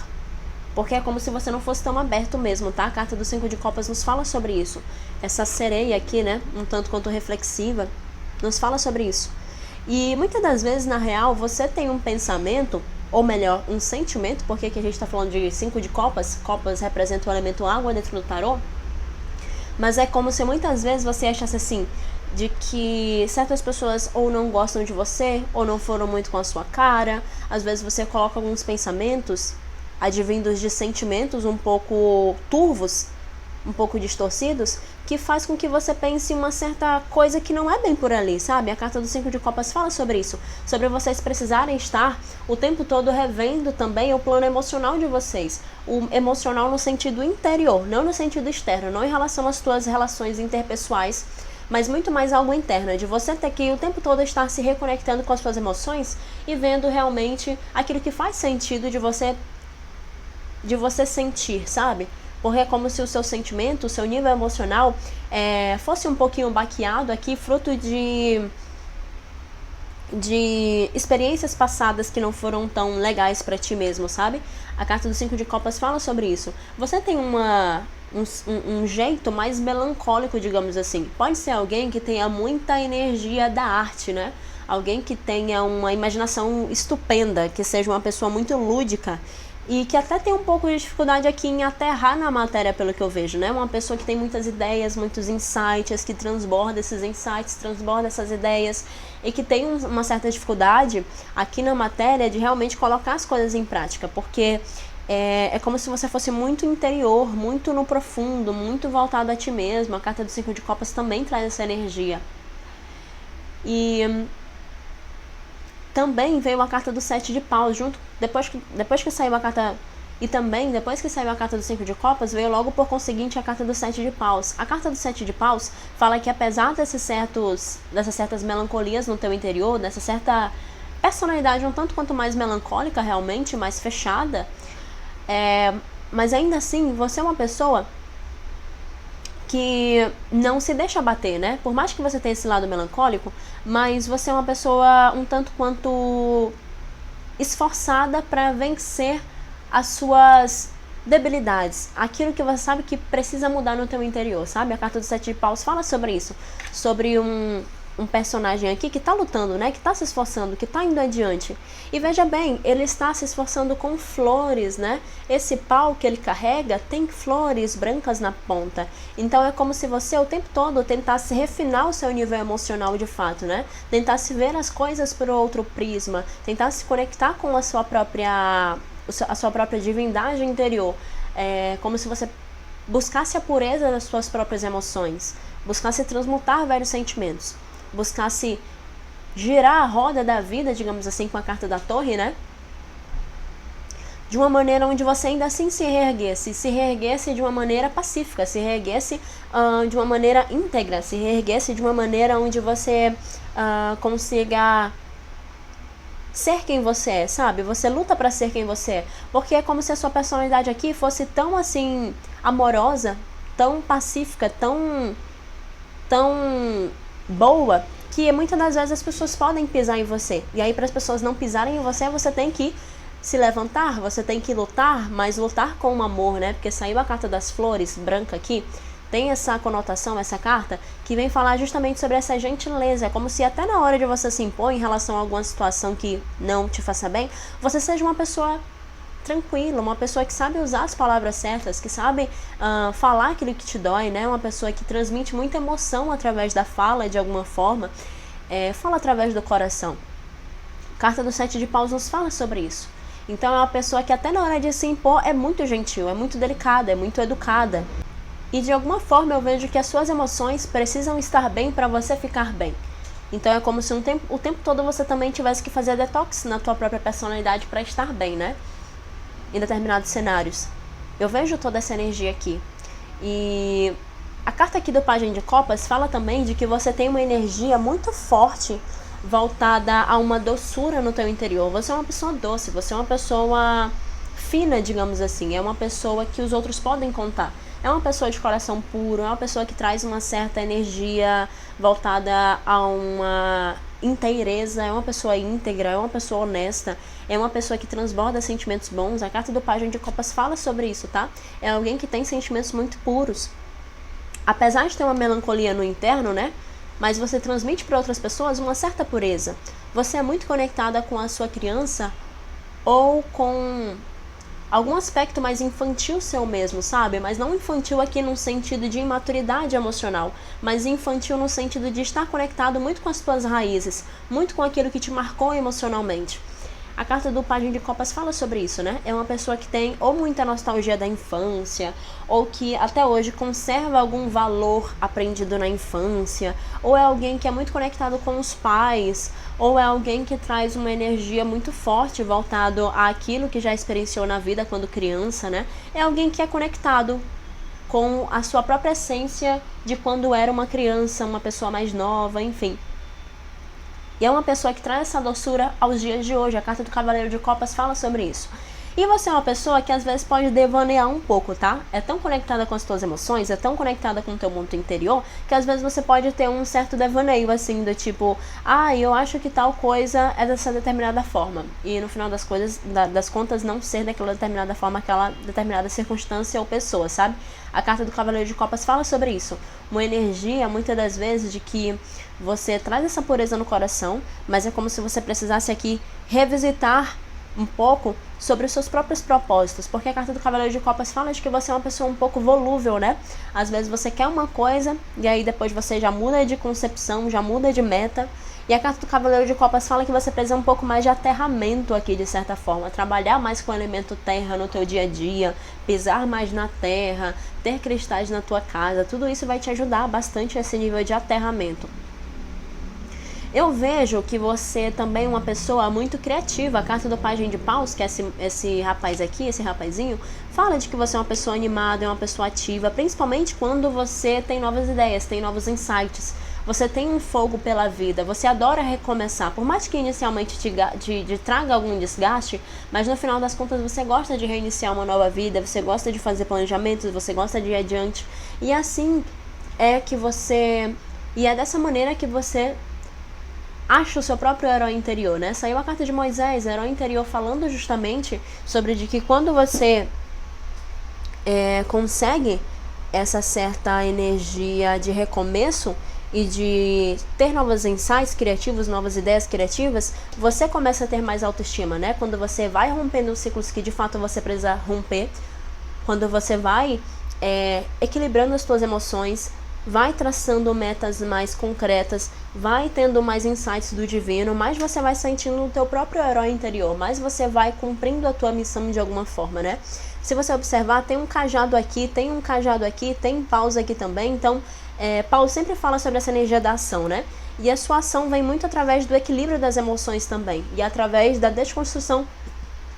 Porque é como se você não fosse tão aberto mesmo, tá? A carta do 5 de Copas nos fala sobre isso. Essa sereia aqui, né, um tanto quanto reflexiva, nos fala sobre isso. E muitas das vezes, na real, você tem um pensamento, ou melhor, um sentimento, porque aqui a gente está falando de 5 de Copas, Copas representa o elemento água dentro do tarô, mas é como se muitas vezes você achasse assim, de que certas pessoas ou não gostam de você, ou não foram muito com a sua cara. Às vezes você coloca alguns pensamentos advindos de sentimentos um pouco turvos, um pouco distorcidos, que faz com que você pense uma certa coisa que não é bem por ali, sabe? A carta do 5 de Copas fala sobre isso, sobre vocês precisarem estar o tempo todo revendo também o plano emocional de vocês, o emocional no sentido interior, não no sentido externo, não em relação às tuas relações interpessoais, mas muito mais algo interno, de você ter que o tempo todo estar se reconectando com as suas emoções e vendo realmente aquilo que faz sentido de você sentir, sabe? Porque é como se o seu sentimento, o seu nível emocional fosse um pouquinho baqueado aqui, fruto de experiências passadas que não foram tão legais pra ti mesmo, sabe? A carta do 5 de Copas fala sobre isso. Você tem um jeito mais melancólico, digamos assim. Pode ser alguém que tenha muita energia da arte, né? Alguém que tenha uma imaginação estupenda, que seja uma pessoa muito lúdica, e que até tem um pouco de dificuldade aqui em aterrar na matéria, pelo que eu vejo, né? Uma pessoa que tem muitas ideias, muitos insights, que transborda esses insights, transborda essas ideias, e que tem uma certa dificuldade aqui na matéria de realmente colocar as coisas em prática, porque é como se você fosse muito interior, muito no profundo, muito voltado a ti mesmo. A carta do 5 de Copas também traz essa energia. E também veio a carta do 7 de Paus, junto, depois que saiu a carta, e também depois que saiu a carta do 5 de Copas, veio logo por conseguinte a carta do 7 de Paus. A carta do 7 de Paus fala que apesar dessas certas melancolias no teu interior, dessa certa personalidade um tanto quanto mais melancólica realmente, mais fechada, mas ainda assim você é uma pessoa que não se deixa abater, né? Por mais que você tenha esse lado melancólico, mas você é uma pessoa um tanto quanto esforçada para vencer as suas debilidades, aquilo que você sabe que precisa mudar no teu interior, sabe? A carta do 7 de Paus fala sobre isso, sobre um personagem aqui que tá lutando, né? Que tá se esforçando, que tá indo adiante. E veja bem, ele está se esforçando com flores, né? Esse pau que ele carrega tem flores brancas na ponta. Então é como se você o tempo todo tentasse refinar o seu nível emocional de fato, né? Tentasse ver as coisas por outro prisma, tentasse se conectar com a sua própria divindade interior. É como se você buscasse a pureza das suas próprias emoções, buscasse transmutar vários sentimentos, buscasse girar a roda da vida, digamos assim, com a carta da Torre, né? De uma maneira onde você ainda assim se reerguesse de uma maneira pacífica, se reerguesse de uma maneira íntegra, se reerguesse de uma maneira onde você consiga ser quem você é, sabe? Você luta pra ser quem você é, porque é como se a sua personalidade aqui fosse tão assim amorosa, tão pacífica, tão boa, que muitas das vezes as pessoas podem pisar em você. E aí, para as pessoas não pisarem em você, você tem que se levantar, você tem que lutar, mas lutar com amor, né? Porque saiu a carta das flores branca aqui, tem essa conotação, essa carta, que vem falar justamente sobre essa gentileza. É como se até na hora de você se impor em relação a alguma situação que não te faça bem, você seja uma pessoa tranquila, uma pessoa que sabe usar as palavras certas, que sabe falar aquilo que te dói, né? Uma pessoa que transmite muita emoção através da fala, de alguma forma. fala através do coração. Carta do 7 de paus nos fala sobre isso. Então é uma pessoa que até na hora de se impor é muito gentil, é muito delicada, é muito educada. E de alguma forma eu vejo que as suas emoções precisam estar bem para você ficar bem. Então é como se o tempo todo você também tivesse que fazer detox na tua própria personalidade para estar bem, né? Em determinados cenários. Eu vejo toda essa energia aqui. E a carta aqui do Pajem de Copas fala também de que você tem uma energia muito forte voltada a uma doçura no teu interior. Você é uma pessoa doce, você é uma pessoa fina, digamos assim. É uma pessoa que os outros podem contar. É uma pessoa de coração puro, é uma pessoa que traz uma certa energia voltada a uma inteireza, é uma pessoa íntegra, é uma pessoa honesta, é uma pessoa que transborda sentimentos bons. A carta do Pajem de Copas fala sobre isso, tá? É alguém que tem sentimentos muito puros. Apesar de ter uma melancolia no interno, né? Mas você transmite para outras pessoas uma certa pureza. Você é muito conectada com a sua criança ou com algum aspecto mais infantil seu mesmo, sabe? Mas não infantil aqui no sentido de imaturidade emocional, mas infantil no sentido de estar conectado muito com as tuas raízes, muito com aquilo que te marcou emocionalmente. A carta do Pajem de Copas fala sobre isso, né? É uma pessoa que tem ou muita nostalgia da infância, ou que até hoje conserva algum valor aprendido na infância, ou é alguém que é muito conectado com os pais, ou é alguém que traz uma energia muito forte voltado àquilo que já experienciou na vida quando criança, né? É alguém que é conectado com a sua própria essência de quando era uma criança, uma pessoa mais nova, enfim. E é uma pessoa que traz essa doçura aos dias de hoje. A carta do Cavaleiro de Copas fala sobre isso. E você é uma pessoa que às vezes pode devanear um pouco, tá? É tão conectada com as tuas emoções, é tão conectada com o teu mundo interior, que às vezes você pode ter um certo devaneio, assim, do tipo, eu acho que tal coisa é dessa determinada forma. E no final das contas, não ser daquela determinada forma, aquela determinada circunstância ou pessoa, sabe? A carta do Cavaleiro de Copas fala sobre isso. Uma energia, muitas das vezes, de que você traz essa pureza no coração, mas é como se você precisasse aqui revisitar um pouco sobre os seus próprios propósitos, porque a carta do Cavaleiro de Copas fala de que você é uma pessoa um pouco volúvel, né? Às vezes você quer uma coisa e aí depois você já muda de concepção, já muda de meta. E a carta do Cavaleiro de Copas fala que você precisa um pouco mais de aterramento aqui, de certa forma, trabalhar mais com o elemento terra no teu dia a dia, pisar mais na terra, ter cristais na tua casa, tudo isso vai te ajudar bastante a esse nível de aterramento. Eu vejo que você também é uma pessoa muito criativa. A carta do Pajem de Paus, que é esse rapaz aqui, esse rapazinho, fala de que você é uma pessoa animada, é uma pessoa ativa, principalmente quando você tem novas ideias, tem novos insights. Você tem um fogo pela vida, você adora recomeçar. Por mais que inicialmente te traga algum desgaste, mas no final das contas você gosta de reiniciar uma nova vida, você gosta de fazer planejamentos, você gosta de ir adiante. E assim é que você... E é dessa maneira que você acha o seu próprio herói interior, né? Saiu a carta de Moisés, herói interior, falando justamente sobre de que quando você consegue essa certa energia de recomeço e de ter novos insights criativos, novas ideias criativas, você começa a ter mais autoestima, né? Quando você vai rompendo os ciclos que de fato você precisa romper, quando você vai equilibrando as suas emoções, vai traçando metas mais concretas, vai tendo mais insights do divino, mais você vai sentindo o teu próprio herói interior, mais você vai cumprindo a tua missão de alguma forma, né? Se você observar, tem um cajado aqui, tem um cajado aqui, tem pausa aqui também, então Paulo sempre fala sobre essa energia da ação, né? E a sua ação vem muito através do equilíbrio das emoções também, e através da desconstrução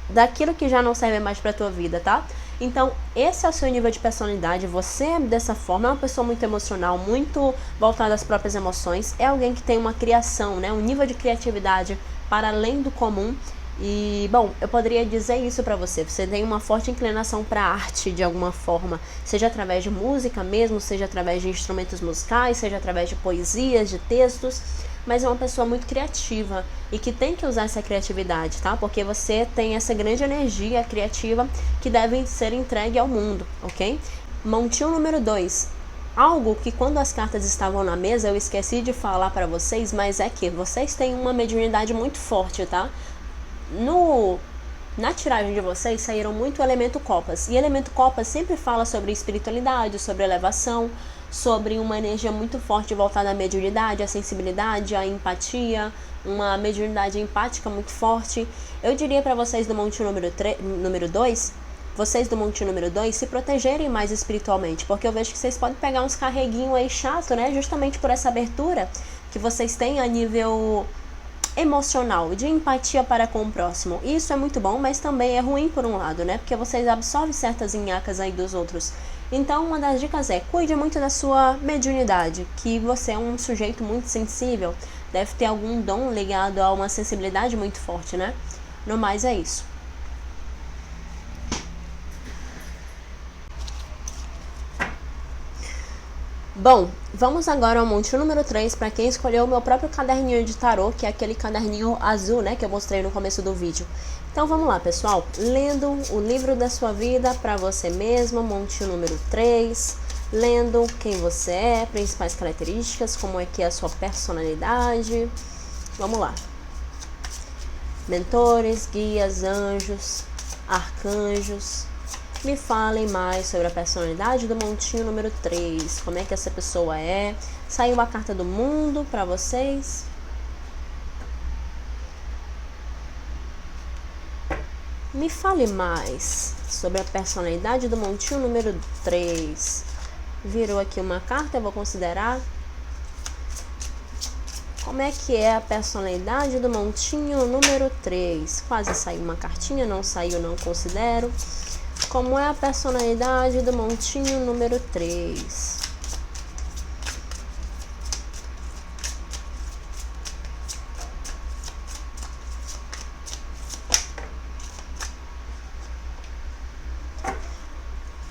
daquilo que já não serve mais para a tua vida, tá? Então, esse é o seu nível de personalidade, você é dessa forma, é uma pessoa muito emocional, muito voltada às próprias emoções, é alguém que tem uma criação, né? Um nível de criatividade para além do comum. E, bom, eu poderia dizer isso pra você, você tem uma forte inclinação pra arte de alguma forma, seja através de música mesmo, seja através de instrumentos musicais, seja através de poesias, de textos, mas é uma pessoa muito criativa e que tem que usar essa criatividade, tá? Porque você tem essa grande energia criativa que deve ser entregue ao mundo, ok? Montinho número 2. Algo que quando as cartas estavam na mesa eu esqueci de falar pra vocês, mas é que vocês têm uma mediunidade muito forte, tá? Na tiragem de vocês saíram muito o elemento copas, e elemento copas sempre fala sobre espiritualidade, sobre elevação, sobre uma energia muito forte voltada à mediunidade, à sensibilidade, à empatia, uma mediunidade empática muito forte. Eu diria para vocês do monte número 2, vocês do monte número 2, se protegerem mais espiritualmente, porque eu vejo que vocês podem pegar uns carreguinhos aí chato, né? Justamente por essa abertura que vocês têm a nível emocional, de empatia para com o próximo. Isso é muito bom, mas também é ruim por um lado, né? Porque vocês absorvem certas nhacas aí dos outros. Então, uma das dicas é, cuide muito da sua mediunidade, que você é um sujeito muito sensível, deve ter algum dom ligado a uma sensibilidade muito forte, né? No mais é isso. Bom, vamos agora ao monte número 3, para quem escolheu o meu próprio caderninho de tarô, que é aquele caderninho azul, né, que eu mostrei no começo do vídeo. Então vamos lá, pessoal, lendo o livro da sua vida para você mesmo, monte número 3, lendo quem você é, principais características, como é que é a sua personalidade. Vamos lá. Mentores, guias, anjos, arcanjos. Me falem mais sobre a personalidade do montinho número 3. Como é que essa pessoa é? Saiu a carta do mundo para vocês. Me fale mais sobre a personalidade do montinho número 3. Virou aqui uma carta, eu vou considerar. Como é que é a personalidade do montinho número 3? Quase saiu uma cartinha, não saiu, não considero. Como é a personalidade do montinho número 3?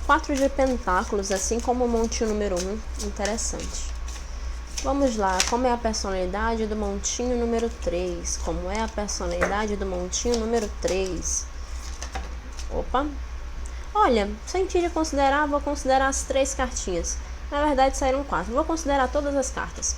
Quatro de pentáculos, assim como o montinho número 1. Interessante. Vamos lá, como é a personalidade do montinho número 3? Como é a personalidade do montinho número 3? Opa! Olha, senti de considerar, vou considerar as 3 cartinhas. Na verdade saíram 4, vou considerar todas as cartas.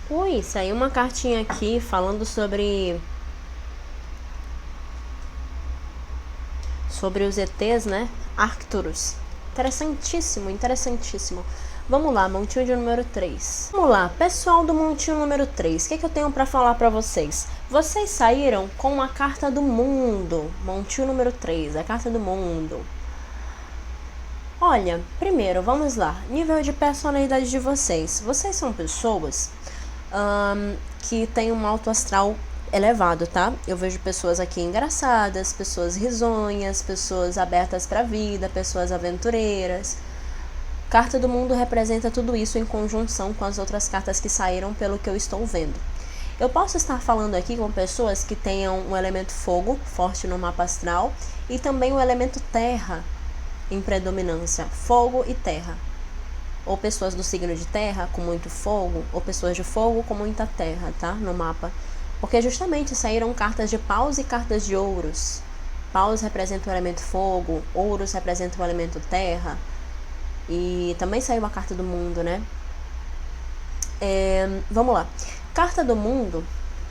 Ui, saiu uma cartinha aqui falando sobre os ETs, né? Arcturus. Interessantíssimo, interessantíssimo. Vamos lá, montinho de número 3. Vamos lá, pessoal do montinho número 3. O que eu tenho para falar para vocês? Vocês saíram com a carta do mundo. Montinho número 3, a carta do mundo. Olha, primeiro, vamos lá. Nível de personalidade de vocês. Vocês são pessoas que têm um alto astral elevado, tá? Eu vejo pessoas aqui engraçadas, pessoas risonhas, pessoas abertas para a vida, pessoas aventureiras. Carta do mundo representa tudo isso em conjunção com as outras cartas que saíram, pelo que eu estou vendo. Eu posso estar falando aqui com pessoas que tenham um elemento fogo forte no mapa astral e também o elemento terra em predominância, fogo e terra. Ou pessoas do signo de terra com muito fogo, ou pessoas de fogo com muita terra, tá? No mapa. Porque justamente saíram cartas de paus e cartas de ouros. Paus representa o elemento fogo, ouros representa o elemento terra. E também saiu a carta do mundo, né? Vamos lá. Carta do mundo,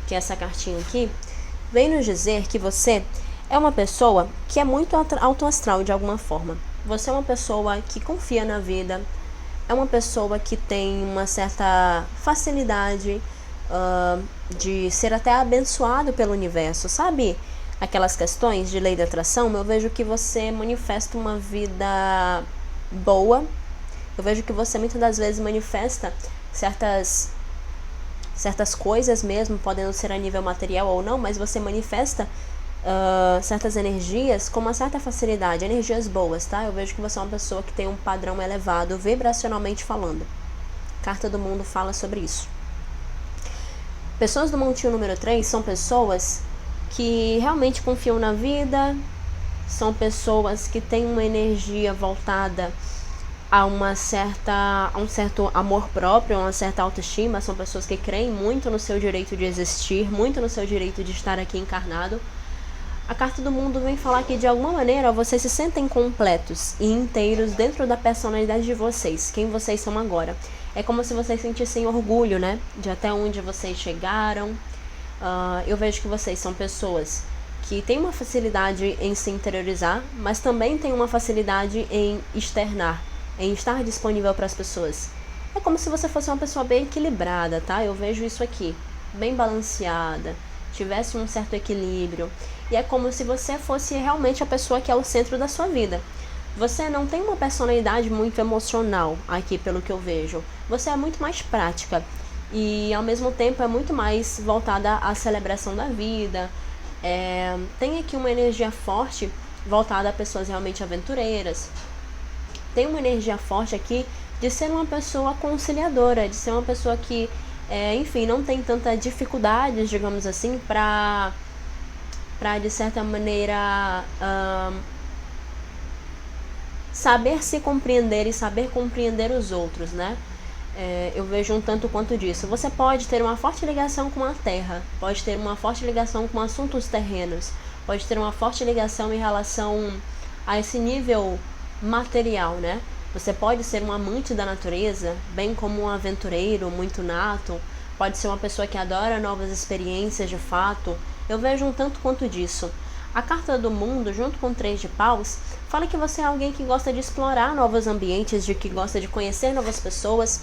que é essa cartinha aqui, vem nos dizer que você é uma pessoa que é muito alto astral de alguma forma. Você é uma pessoa que confia na vida, é uma pessoa que tem uma certa facilidade de ser até abençoado pelo universo, sabe? Aquelas questões de lei da atração, eu vejo que você manifesta uma vida boa. Eu vejo que você muitas das vezes manifesta certas coisas mesmo, podendo ser a nível material ou não, mas você manifesta certas energias com uma certa facilidade, energias boas, tá? Eu vejo que você é uma pessoa que tem um padrão elevado, vibracionalmente falando. Carta do mundo fala sobre isso. Pessoas do montinho número 3 são pessoas que realmente confiam na vida, são pessoas que têm uma energia voltada há um certo amor próprio, uma certa autoestima. São pessoas que creem muito no seu direito de existir, muito no seu direito de estar aqui encarnado. A carta do mundo vem falar que de alguma maneira vocês se sentem completos e inteiros dentro da personalidade de vocês, quem vocês são agora. É como se vocês sentissem orgulho, né, de até onde vocês chegaram. Eu vejo que vocês são pessoas que têm uma facilidade em se interiorizar, mas também têm uma facilidade em externar, em estar disponível para as pessoas. É como se você fosse uma pessoa bem equilibrada, tá? Eu vejo isso aqui, bem balanceada, tivesse um certo equilíbrio. E é como se você fosse realmente a pessoa que é o centro da sua vida. Você não tem uma personalidade muito emocional aqui, pelo que eu vejo. Você é muito mais prática e, ao mesmo tempo, é muito mais voltada à celebração da vida. Tem aqui uma energia forte voltada a pessoas realmente aventureiras. Tem uma energia forte aqui de ser uma pessoa conciliadora, de ser uma pessoa que, enfim, não tem tanta dificuldades, digamos assim, para de certa maneira saber se compreender e saber compreender os outros, né? Eu vejo um tanto quanto disso. Você pode ter uma forte ligação com a terra, pode ter uma forte ligação com assuntos terrenos, pode ter uma forte ligação em relação a esse nível material, né? Você pode ser um amante da natureza, bem como um aventureiro muito nato, pode ser uma pessoa que adora novas experiências de fato. Eu vejo um tanto quanto disso. A carta do mundo, junto com o 3 de paus, fala que você é alguém que gosta de explorar novos ambientes, de que gosta de conhecer novas pessoas.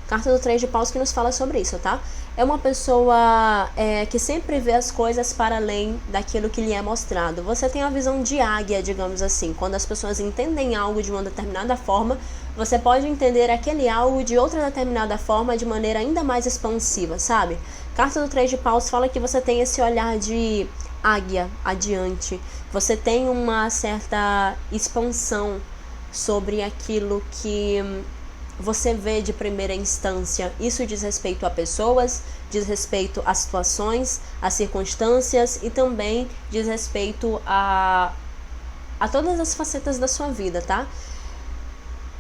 Carta do 3 de paus que nos fala sobre isso, tá? É uma pessoa que sempre vê as coisas para além daquilo que lhe é mostrado. Você tem a visão de águia, digamos assim. Quando as pessoas entendem algo de uma determinada forma, você pode entender aquele algo de outra determinada forma de maneira ainda mais expansiva, sabe? Carta do 3 de paus fala que você tem esse olhar de águia adiante. Você tem uma certa expansão sobre aquilo que você vê de primeira instância. Isso diz respeito a pessoas, diz respeito a situações, a circunstâncias e também diz respeito a todas as facetas da sua vida, tá?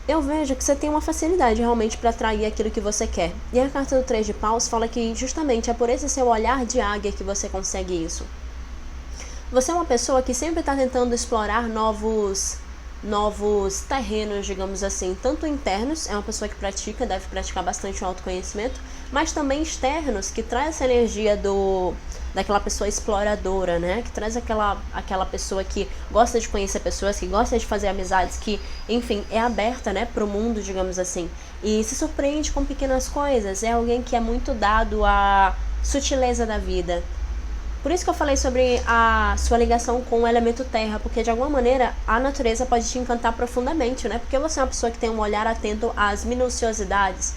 Eu vejo que você tem uma facilidade realmente para atrair aquilo que você quer. E a carta do 3 de paus fala que justamente é por esse seu olhar de águia que você consegue isso. Você é uma pessoa que sempre está tentando explorar novos terrenos, digamos assim, tanto internos, é uma pessoa que deve praticar bastante o autoconhecimento, mas também externos, que traz essa energia daquela pessoa exploradora, né? Que traz aquela pessoa que gosta de conhecer pessoas, que gosta de fazer amizades, que, enfim, é aberta, né, pro mundo, digamos assim, e se surpreende com pequenas coisas. É alguém que é muito dado à sutileza da vida. Por isso que eu falei sobre a sua ligação com o elemento terra, porque de alguma maneira a natureza pode te encantar profundamente, né? Porque você é uma pessoa que tem um olhar atento às minuciosidades,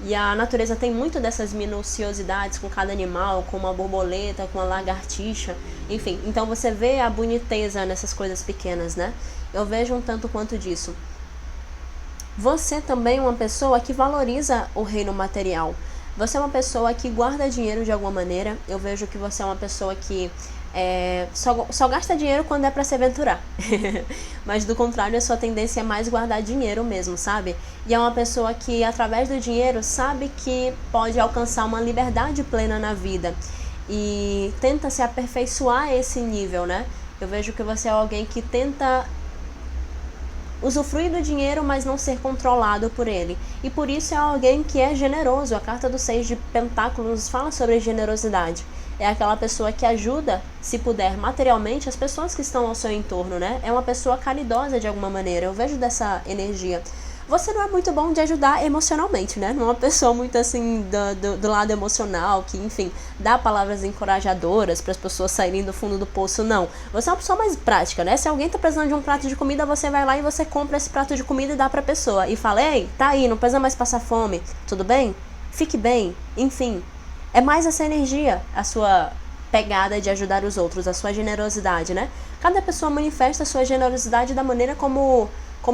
e a natureza tem muito dessas minuciosidades com cada animal, com uma borboleta, com uma lagartixa, enfim. Então você vê a boniteza nessas coisas pequenas, né? Eu vejo um tanto quanto disso. Você também é uma pessoa que valoriza o reino material. Você é uma pessoa que guarda dinheiro de alguma maneira. Eu vejo que você é uma pessoa que só gasta dinheiro quando é para se aventurar. Mas do contrário, a sua tendência é mais guardar dinheiro mesmo, sabe? E é uma pessoa que, através do dinheiro, sabe que pode alcançar uma liberdade plena na vida. E tenta se aperfeiçoar a esse nível, né? Eu vejo que você é alguém que tenta usufruir do dinheiro, mas não ser controlado por ele. E por isso é alguém que é generoso. A carta do 6 de pentáculos fala sobre generosidade. É aquela pessoa que ajuda, se puder, materialmente, as pessoas que estão ao seu entorno, né? É uma pessoa caridosa de alguma maneira. Eu vejo dessa energia. Você não é muito bom de ajudar emocionalmente, né? Não é uma pessoa muito assim do lado emocional, que, enfim, dá palavras encorajadoras para as pessoas saírem do fundo do poço, não. Você é uma pessoa mais prática, né? Se alguém tá precisando de um prato de comida, você vai lá e você compra esse prato de comida e dá pra pessoa. E fala, ei, tá aí, não precisa mais passar fome, tudo bem? Fique bem, enfim. É mais essa energia, a sua pegada de ajudar os outros, a sua generosidade, né? Cada pessoa manifesta a sua generosidade da maneira como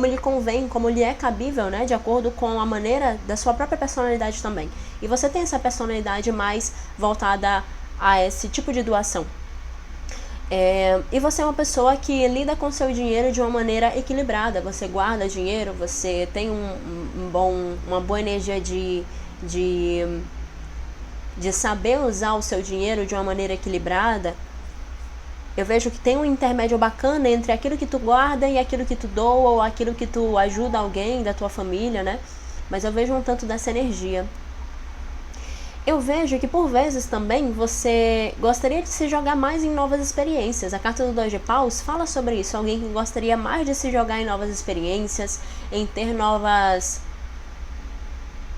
lhe convém, como lhe é cabível, né? De acordo com a maneira da sua própria personalidade também. E você tem essa personalidade mais voltada a esse tipo de doação. E você é uma pessoa que lida com seu dinheiro de uma maneira equilibrada. Você guarda dinheiro, você tem uma boa energia de saber usar o seu dinheiro de uma maneira equilibrada. Eu vejo que tem um intermédio bacana entre aquilo que tu guarda e aquilo que tu doa, ou aquilo que tu ajuda alguém da tua família, né? Mas eu vejo um tanto dessa energia. Eu vejo que por vezes também você gostaria de se jogar mais em novas experiências. A carta do 2 de Paus fala sobre isso. Alguém que gostaria mais de se jogar em novas experiências, em ter novas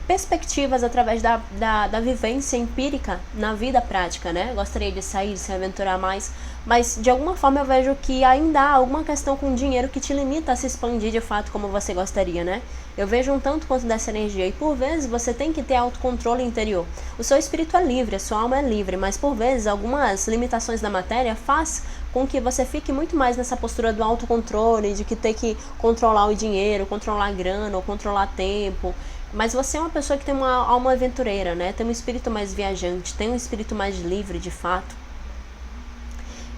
perspectivas através da vivência empírica na vida prática, né? Gostaria de sair, de se aventurar mais, mas de alguma forma eu vejo que ainda há alguma questão com o dinheiro que te limita a se expandir de fato como você gostaria, né? Eu vejo um tanto quanto dessa energia, e por vezes você tem que ter autocontrole interior. O seu espírito é livre, a sua alma é livre, mas por vezes algumas limitações da matéria faz com que você fique muito mais nessa postura do autocontrole, de que ter que controlar o dinheiro, controlar a grana, ou controlar tempo. Mas você é uma pessoa que tem uma alma aventureira, né? Tem um espírito mais viajante, tem um espírito mais livre, de fato.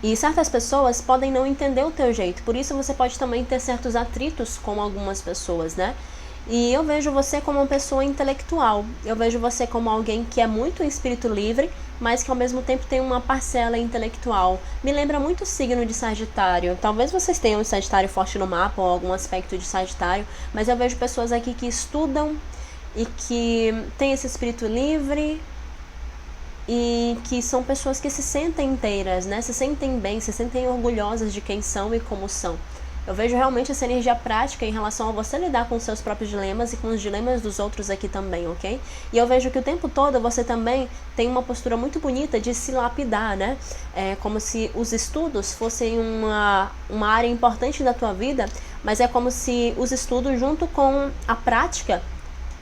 E certas pessoas podem não entender o teu jeito, por isso você pode também ter certos atritos com algumas pessoas, né? E eu vejo você como uma pessoa intelectual, eu vejo você como alguém que é muito um espírito livre, mas que ao mesmo tempo tem uma parcela intelectual. Me lembra muito o signo de Sagitário. Talvez vocês tenham um Sagitário forte no mapa ou algum aspecto de Sagitário, mas eu vejo pessoas aqui que estudam e que têm esse espírito livre e que são pessoas que se sentem inteiras, né? Se sentem bem, se sentem orgulhosas de quem são e como são. Eu vejo realmente essa energia prática em relação a você lidar com os seus próprios dilemas e com os dilemas dos outros aqui também, ok? E eu vejo que o tempo todo você também tem uma postura muito bonita de se lapidar, né? É como se os estudos fossem uma área importante da tua vida, mas é como se os estudos junto com a prática,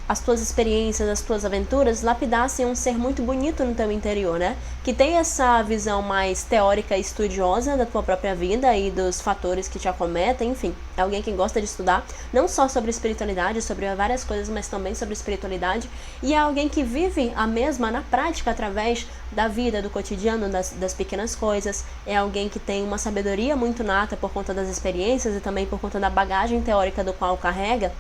as tuas experiências, as tuas aventuras, lapidassem um ser muito bonito no teu interior, né? Que tem essa visão mais teórica e estudiosa da tua própria vida e dos fatores que te acometem, enfim. É alguém que gosta de estudar, não só sobre espiritualidade, sobre várias coisas, mas também sobre espiritualidade. E é alguém que vive a mesma na prática, através da vida, do cotidiano, das pequenas coisas. É alguém que tem uma sabedoria muito nata por conta das experiências e também por conta da bagagem teórica do qual carrega.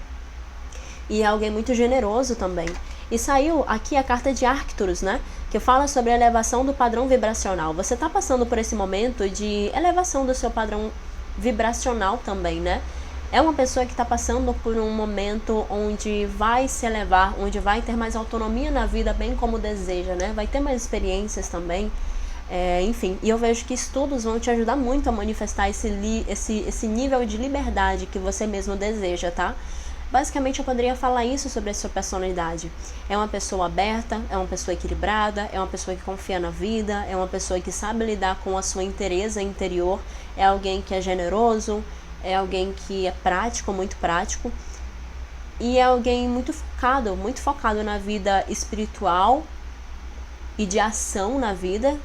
E é alguém muito generoso também. E saiu aqui a carta de Arcturus, né? Que fala sobre a elevação do padrão vibracional. Você está passando por esse momento de elevação do seu padrão vibracional também, né? É uma pessoa que está passando por um momento onde vai se elevar, onde vai ter mais autonomia na vida, bem como deseja, né? Vai ter mais experiências também. Enfim, e eu vejo que estudos vão te ajudar muito a manifestar esse nível de liberdade que você mesmo deseja, tá? Basicamente, eu poderia falar isso sobre a sua personalidade. É uma pessoa aberta, é uma pessoa equilibrada, é uma pessoa que confia na vida, é uma pessoa que sabe lidar com a sua inteireza interior, é alguém que é generoso, é alguém que é prático, muito prático, e é alguém muito focado na vida espiritual e de ação na vida,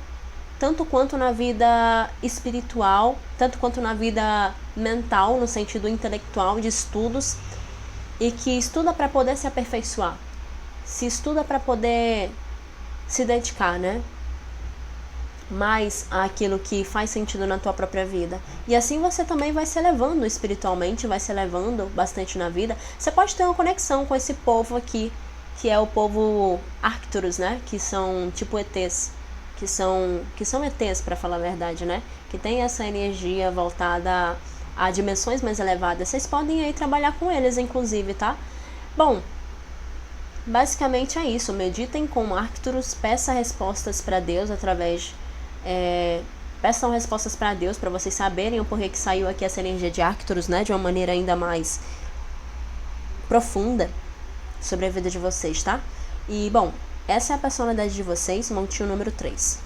tanto quanto na vida espiritual, tanto quanto na vida mental, no sentido intelectual, de estudos, e que estuda para poder se aperfeiçoar, se estuda para poder se dedicar, né? Mais àquilo que faz sentido na tua própria vida. E assim você também vai se elevando espiritualmente, vai se elevando bastante na vida. Você pode ter uma conexão com esse povo aqui, que é o povo Arcturus, né? Que são tipo ETs, que são ETs, para falar a verdade, né? Que tem essa energia voltada a dimensões mais elevadas. Vocês podem aí trabalhar com eles, inclusive, tá? Bom, basicamente é isso. Meditem com Arcturus, peça respostas para Deus através... peçam respostas para Deus, para vocês saberem o porquê que saiu aqui essa energia de Arcturus, né? De uma maneira ainda mais profunda sobre a vida de vocês, tá? E, bom, essa é a personalidade de vocês, montinho número 3.